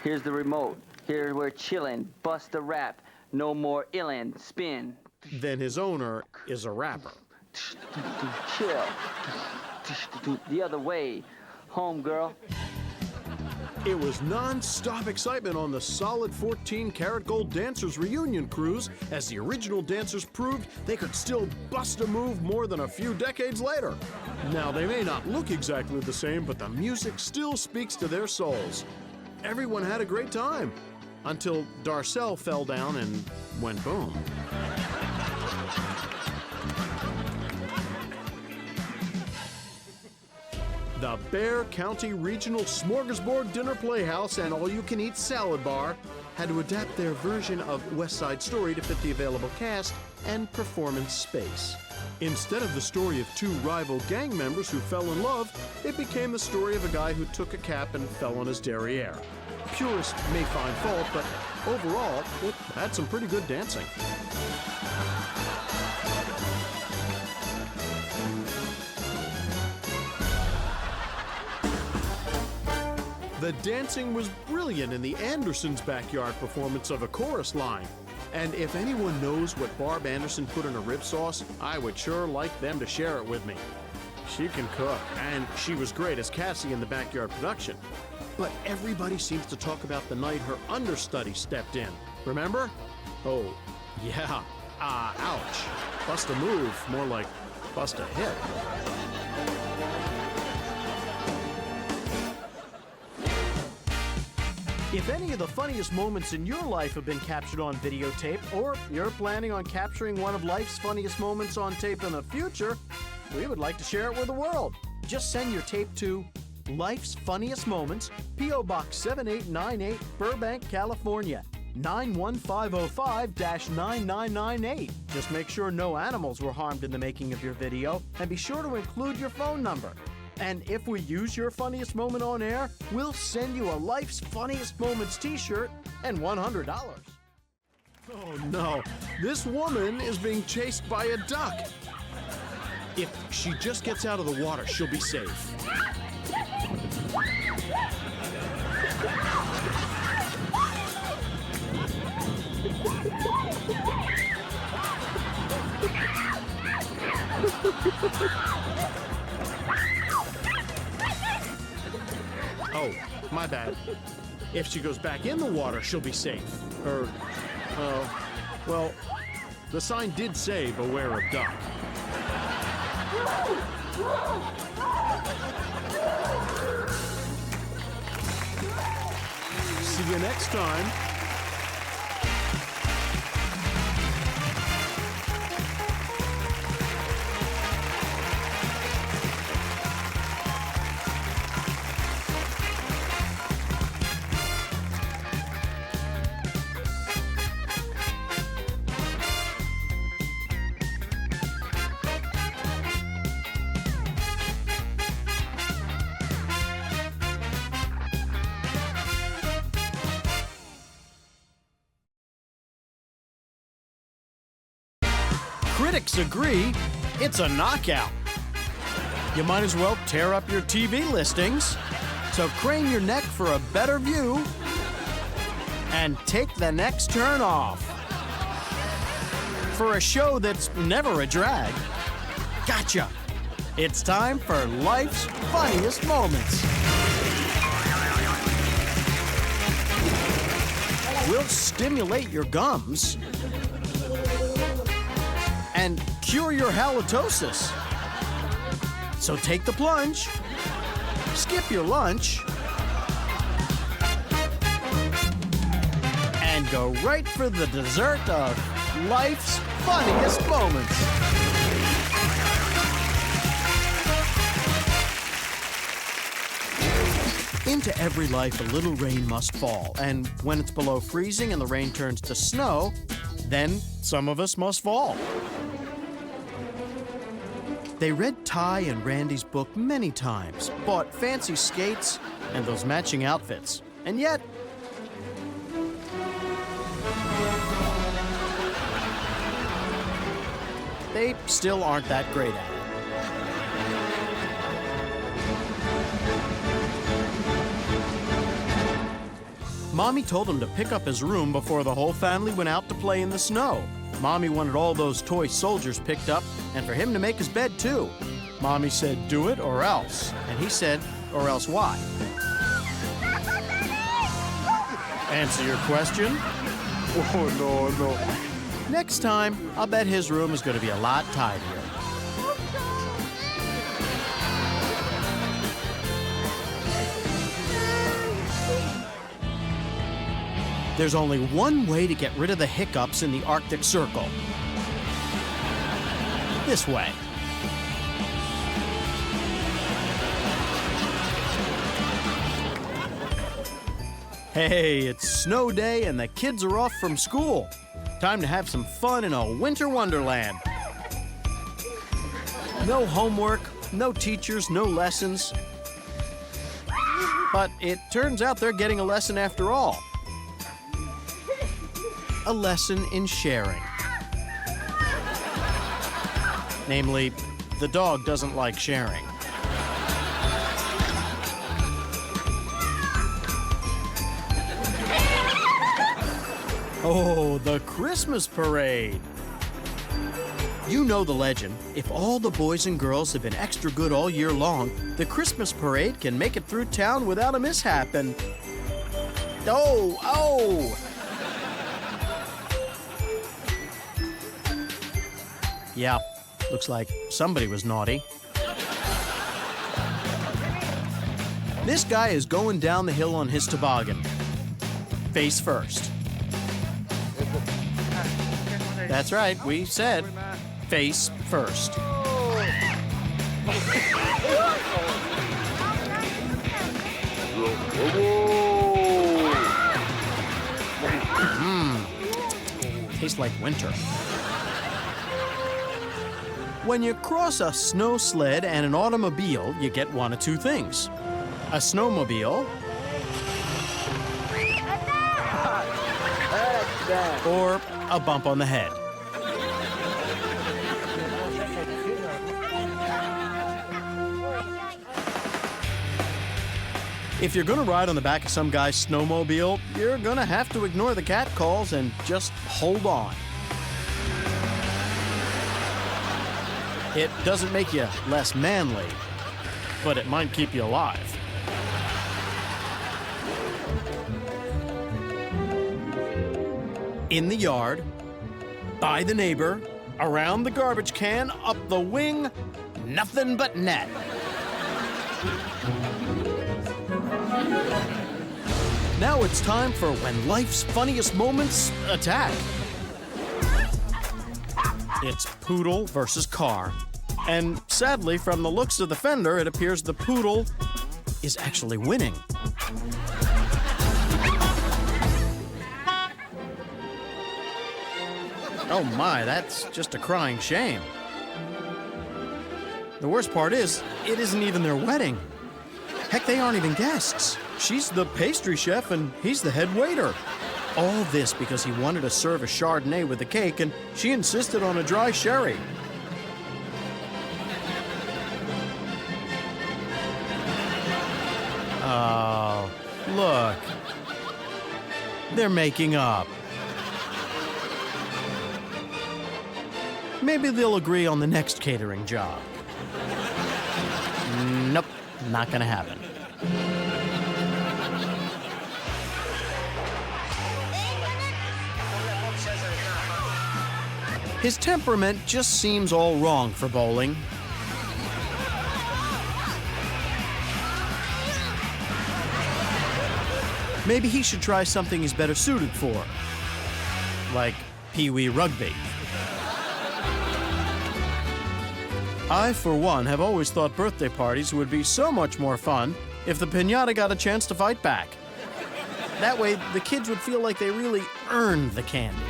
Here's the remote. Here we're chillin'. Bust a rap. No more illin'. Spin. Then his owner is a rapper. Chill. The other way. Home, girl. It was non-stop excitement on the solid 14-karat gold dancers reunion cruise as the original dancers proved they could still bust a move more than a few decades later. Now, they may not look exactly the same, but the music still speaks to their souls. Everyone had a great time until Darcel fell down and went boom. The Bear County Regional Smorgasbord Dinner Playhouse and all-you-can-eat salad bar had to adapt their version of West Side Story to fit the available cast and performance space. Instead of the story of two rival gang members who fell in love, it became the story of a guy who took a cap and fell on his derriere. Purists may find fault, but overall, it had some pretty good dancing. The dancing was brilliant in the Andersons' backyard performance of a chorus line. And if anyone knows what Barb Anderson put in her rib sauce, I would sure like them to share it with me. She can cook, and she was great as Cassie in the backyard production. But everybody seems to talk about the night her understudy stepped in. Remember? Oh, yeah. Ouch. Bust a move, more like bust a hit. If any of the funniest moments in your life have been captured on videotape, or you're planning on capturing one of life's funniest moments on tape in the future, we would like to share it with the world. Just send your tape to Life's Funniest Moments, P.O. Box 7898, Burbank, California, 91505-9998. Just make sure no animals were harmed in the making of your video, and be sure to include your phone number. And if we use your funniest moment on air, we'll send you a Life's Funniest Moments t-shirt and $100. Oh no, this woman is being chased by a duck. If she just gets out of the water, she'll be safe. Oh, my bad. If she goes back in the water, she'll be safe. Well, the sign did say, beware of duck. See you next time. Critics agree it's a knockout. You might as well tear up your TV listings. So crane your neck for a better view and take the next turn off. For a show that's never a drag, gotcha! It's time for Life's Funniest Moments. We'll stimulate your gums and cure your halitosis. So take the plunge, skip your lunch, and go right for the dessert of Life's Funniest Moments. Into every life, a little rain must fall, and when it's below freezing and the rain turns to snow, then some of us must fall. They read Ty and Randy's book many times, bought fancy skates and those matching outfits, and yet they still aren't that great at it. Mommy told him to pick up his room before the whole family went out to play in the snow. Mommy wanted all those toy soldiers picked up and for him to make his bed too. Mommy said, do it or else. And he said, or else why? Answer your question? Oh, no. Next time, I'll bet his room is going to be a lot tidier. There's only one way to get rid of the hiccups in the Arctic Circle. This way. Hey, it's snow day and the kids are off from school. Time to have some fun in a winter wonderland. No homework, no teachers, no lessons. But it turns out they're getting a lesson after all. A lesson in sharing. Namely, the dog doesn't like sharing. Oh, the Christmas parade. You know the legend. If all the boys and girls have been extra good all year long, the Christmas parade can make it through town without a mishap and... Oh! Yeah, looks like somebody was naughty. This guy is going down the hill on his toboggan. Face first. That's right, we said face first. Tastes like winter. When you cross a snow sled and an automobile, you get one of two things. A snowmobile or a bump on the head. If you're gonna ride on the back of some guy's snowmobile, you're gonna have to ignore the catcalls and just hold on. It doesn't make you less manly, but it might keep you alive. In the yard, by the neighbor, around the garbage can, up the wing, nothing but net. Now it's time for When Life's Funniest Moments Attack. It's Poodle versus car. And sadly, from the looks of the fender, it appears the Poodle is actually winning. Oh my, that's just a crying shame. The worst part is, it isn't even their wedding. Heck, they aren't even guests. She's the pastry chef and he's the head waiter. All this because he wanted to serve a Chardonnay with the cake and she insisted on a dry sherry. Oh, look. They're making up. Maybe they'll agree on the next catering job. Nope, not gonna happen. His temperament just seems all wrong for bowling. Maybe he should try something he's better suited for, like Pee-wee rugby. I, for one, have always thought birthday parties would be so much more fun if the piñata got a chance to fight back. That way, the kids would feel like they really earned the candy.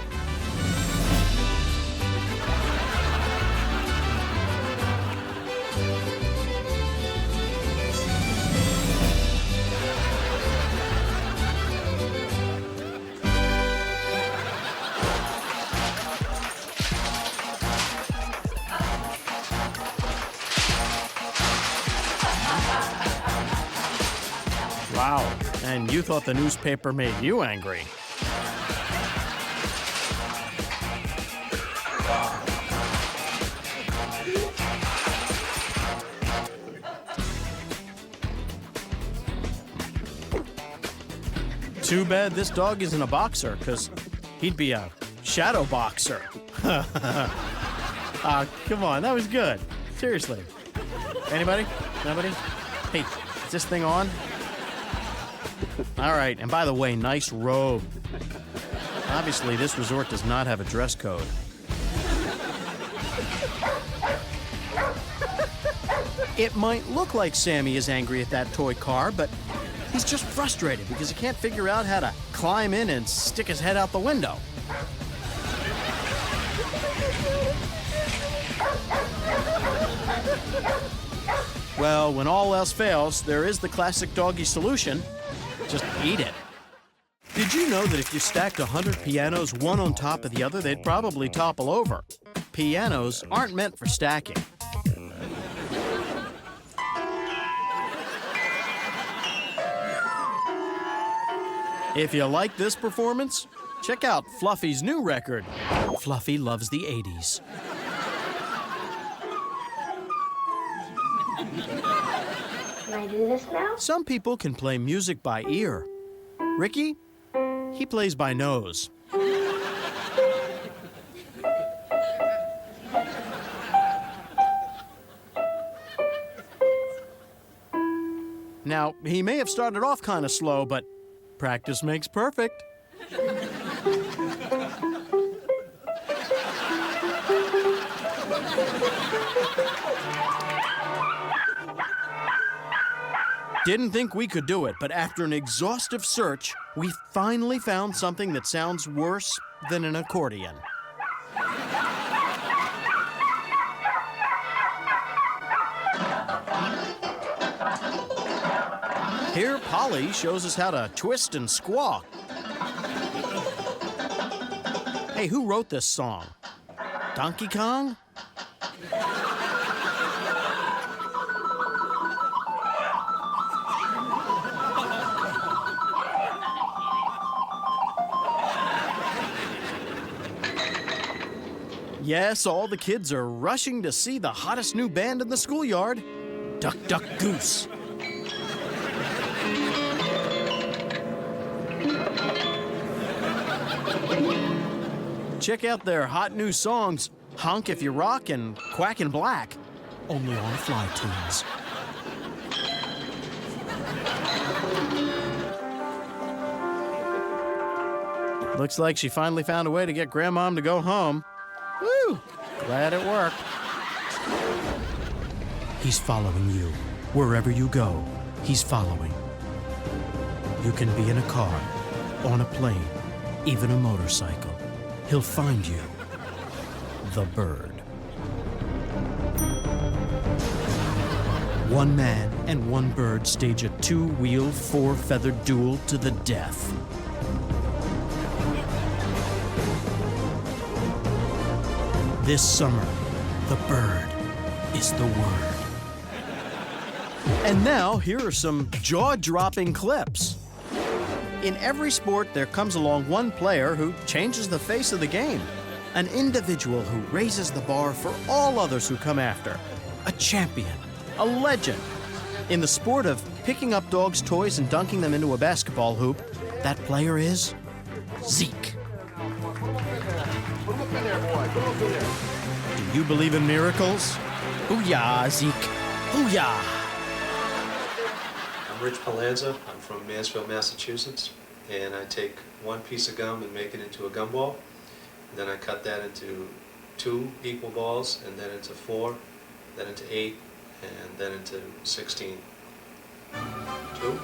Wow, and you thought the newspaper made you angry. Too bad this dog isn't a boxer, because he'd be a shadow boxer. Come on, that was good. Seriously. Anybody? Nobody? Hey, is this thing on? All right, and by the way, nice robe. Obviously, this resort does not have a dress code. It might look like Sammy is angry at that toy car, but He's just frustrated because he can't figure out how to climb in and stick his head out the window. Well, when all else fails, there is the classic doggy solution. Just eat it. Did you know that if you stacked 100 pianos one on top of the other, they'd probably topple over? Pianos aren't meant for stacking. If you like this performance, check out Fluffy's new record, Fluffy Loves the 80s. Can I do this now? Some people can play music by ear. Ricky, he plays by nose. Now, he may have started off kind of slow, but practice makes perfect. Didn't think we could do it, but after an exhaustive search, we finally found something that sounds worse than an accordion. Here, Polly shows us how to twist and squawk. Hey, who wrote this song? Donkey Kong? Yes, all the kids are rushing to see the hottest new band in the schoolyard, Duck, Duck, Goose. Check out their hot new songs, Honk If You Rock and Quack in Black, only on Fly Tunes. Looks like she finally found a way to get Grandmom to go home. Woo! Glad it worked. He's following you. Wherever you go, he's following. You can be in a car, on a plane, even a motorcycle. He'll find you. The bird. One man and one bird stage a two-wheel, four-feathered duel to the death. This summer, the bird is the word. And now, here are some jaw-dropping clips. In every sport, there comes along one player who changes the face of the game. An individual who raises the bar for all others who come after. A champion, a legend. In the sport of picking up dogs' toys and dunking them into a basketball hoop, that player is Zeke. Do you believe in miracles? Booyah, Zeke. Booyah! I'm Rich Palanza. I'm from Mansfield, Massachusetts. And I take one piece of gum and make it into a gumball. And then I cut that into 2 equal balls, and then into 4, then into 8, and then into 16. 2, 4,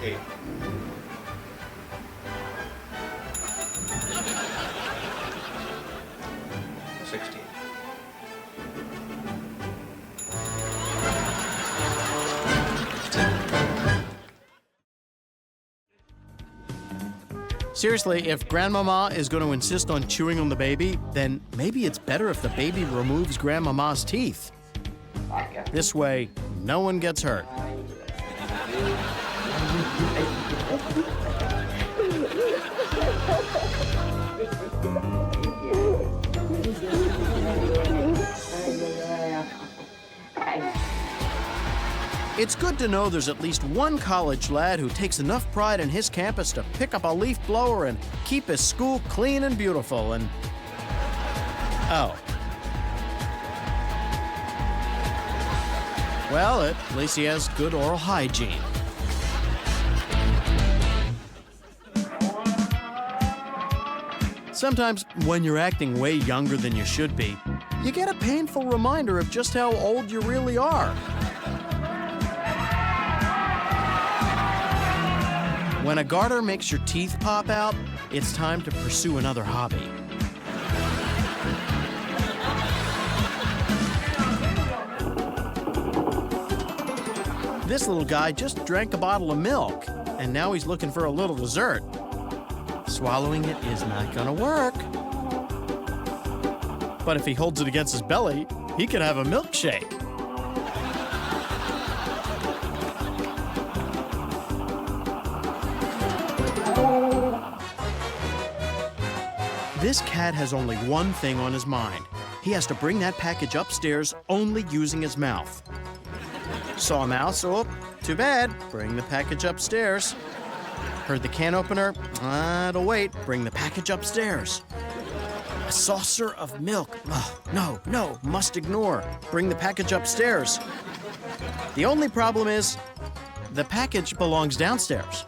8. Seriously, if Grandmama is going to insist on chewing on the baby, then maybe it's better if the baby removes Grandmama's teeth. This way, no one gets hurt. It's good to know there's at least one college lad who takes enough pride in his campus to pick up a leaf blower and keep his school clean and beautiful and... Oh. Well, at least he has good oral hygiene. Sometimes when you're acting way younger than you should be, you get a painful reminder of just how old you really are. When a garter makes your teeth pop out, it's time to pursue another hobby. This little guy just drank a bottle of milk, and now he's looking for a little dessert. Swallowing it is not gonna work. But if he holds it against his belly, he could have a milkshake. This cat has only one thing on his mind. He has to bring that package upstairs only using his mouth. Saw a mouse? Oh, too bad. Bring the package upstairs. Heard the can opener? It'll wait. Bring the package upstairs. A saucer of milk. Oh, no, must ignore. Bring the package upstairs. The only problem is, the package belongs downstairs.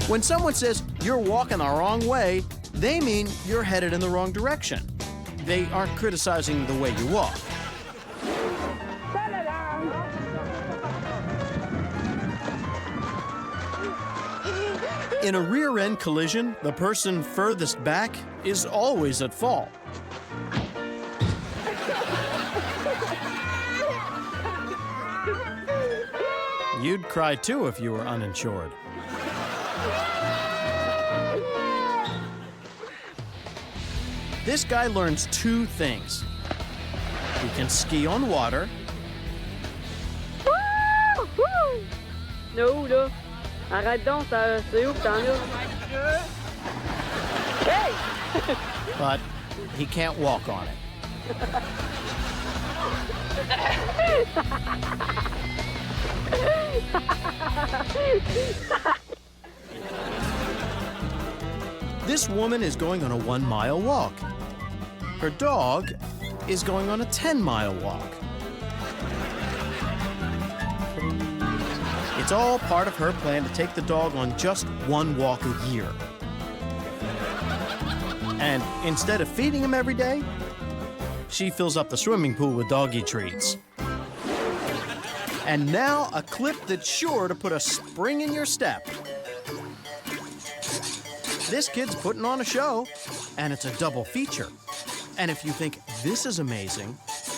When someone says you're walking the wrong way, they mean you're headed in the wrong direction. They aren't criticizing the way you walk. In a rear-end collision, the person furthest back is always at fault. You'd cry too if you were uninsured. This guy learns two things. He can ski on water. No, là. Arrête donc, c'est où que t'en as? Hey! But he can't walk on it. This woman is going on a 1-mile walk. Her dog is going on a 10-mile walk. It's all part of her plan to take the dog on just one walk a year. And instead of feeding him every day, she fills up the swimming pool with doggy treats. And now a clip that's sure to put a spring in your step. This kid's putting on a show, and it's a double feature. And if you think this is amazing,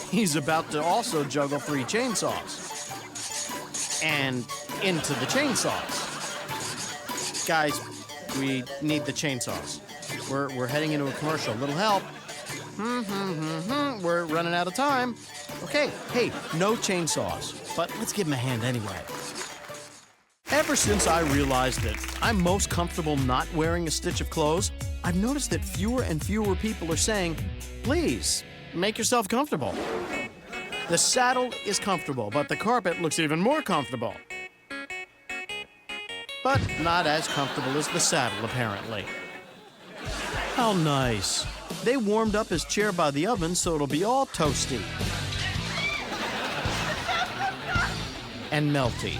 he's about to also juggle 3 chainsaws. And into the chainsaws. Guys, we need the chainsaws. We're heading into a commercial. Little help. We're running out of time. Okay, hey, no chainsaws, but let's give him a hand anyway. Ever since I realized that I'm most comfortable not wearing a stitch of clothes, I've noticed that fewer and fewer people are saying, please, make yourself comfortable. The saddle is comfortable, but the carpet looks even more comfortable. But not as comfortable as the saddle, apparently. How nice. They warmed up his chair by the oven so it'll be all toasty. And melty.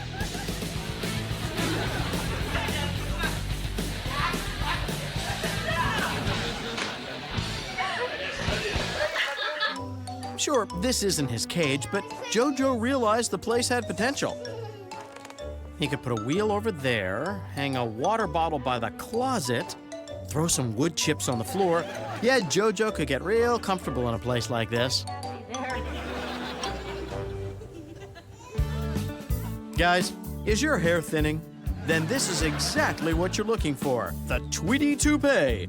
Sure, this isn't his cage, but Jojo realized the place had potential. He could put a wheel over there, hang a water bottle by the closet, throw some wood chips on the floor. Yeah, Jojo could get real comfortable in a place like this. Guys, is your hair thinning? Then this is exactly what you're looking for, the Tweety Toupee.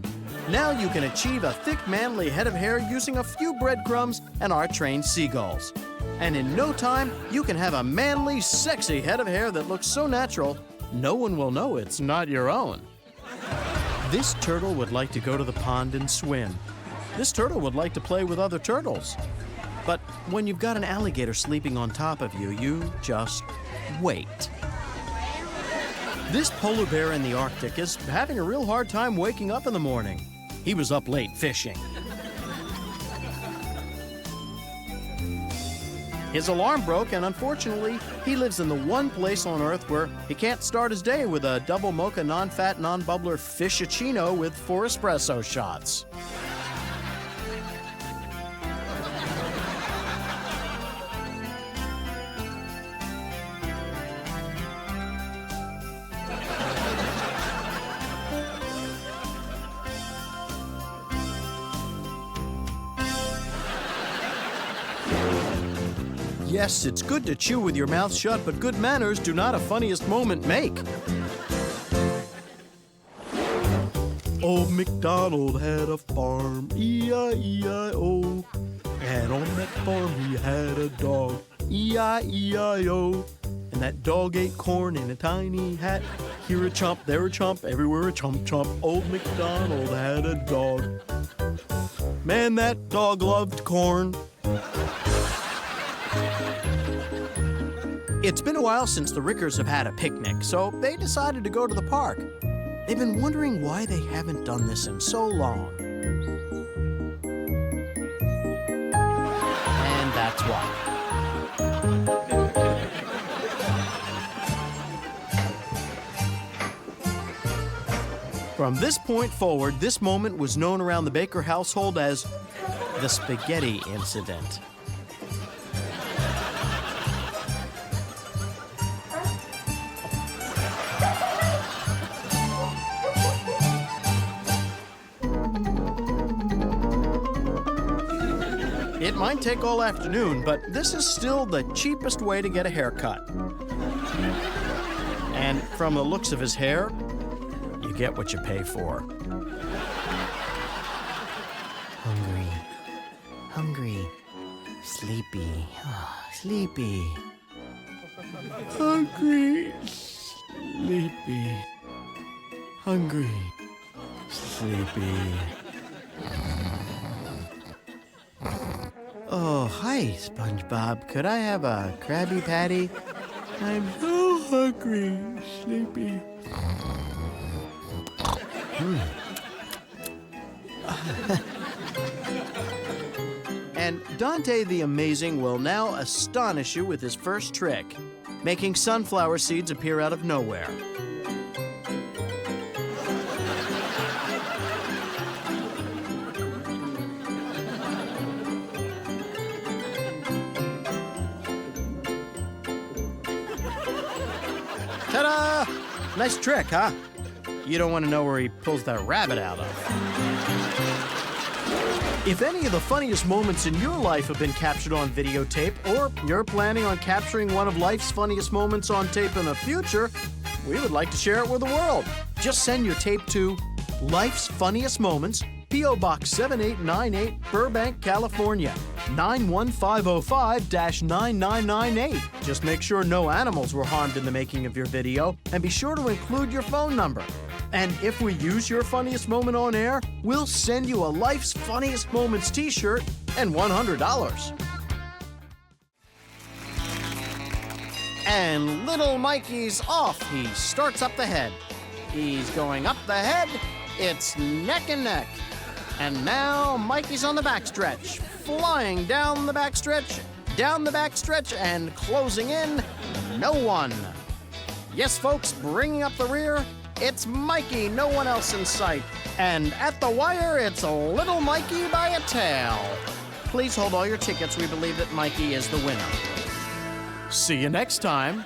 Now you can achieve a thick, manly head of hair using a few breadcrumbs and our trained seagulls. And in no time, you can have a manly, sexy head of hair that looks so natural, no one will know it's not your own. This turtle would like to go to the pond and swim. This turtle would like to play with other turtles. But when you've got an alligator sleeping on top of you, you just wait. This polar bear in the Arctic is having a real hard time waking up in the morning. He was up late fishing. His alarm broke, and unfortunately, he lives in the one place on Earth where he can't start his day with a double mocha non-fat, non-bubbler fishicino with 4 espresso shots. Yes, it's good to chew with your mouth shut, but good manners do not a funniest moment make. Old MacDonald had a farm, E-I-E-I-O. And on that farm he had a dog, E-I-E-I-O. And that dog ate corn in a tiny hat. Here a chomp, there a chomp, everywhere a chomp chomp. Old MacDonald had a dog. Man, that dog loved corn. It's been a while since the Rickers have had a picnic, so they decided to go to the park. They've been wondering why they haven't done this in so long. And that's why. From this point forward, this moment was known around the Baker household as the spaghetti incident. It might take all afternoon, but this is still the cheapest way to get a haircut. And from the looks of his hair, you get what you pay for. Hungry, sleepy, sleepy. Hungry, sleepy, hungry, sleepy. Oh, hi, SpongeBob. Could I have a Krabby Patty? I'm so hungry, sleepy. And Dante the Amazing will now astonish you with his first trick, making sunflower seeds appear out of nowhere. Ta-da! Nice trick, huh? You don't want to know where he pulls that rabbit out of. If any of the funniest moments in your life have been captured on videotape, or you're planning on capturing one of life's funniest moments on tape in the future, we would like to share it with the world. Just send your tape to Life's Funniest Moments, P.O. Box 7898, Burbank, California, 91505-9998. Just make sure no animals were harmed in the making of your video, and be sure to include your phone number. And if we use your funniest moment on air, we'll send you a Life's Funniest Moments t-shirt and $100. And little Mikey's off. He starts up the head. He's going up the head. It's neck and neck. And now Mikey's on the backstretch, flying down the backstretch, and closing in. No one. Yes, folks, bringing up the rear. It's Mikey, no one else in sight. And at the wire, it's little Mikey by a tail. Please hold all your tickets. We believe that Mikey is the winner. See you next time.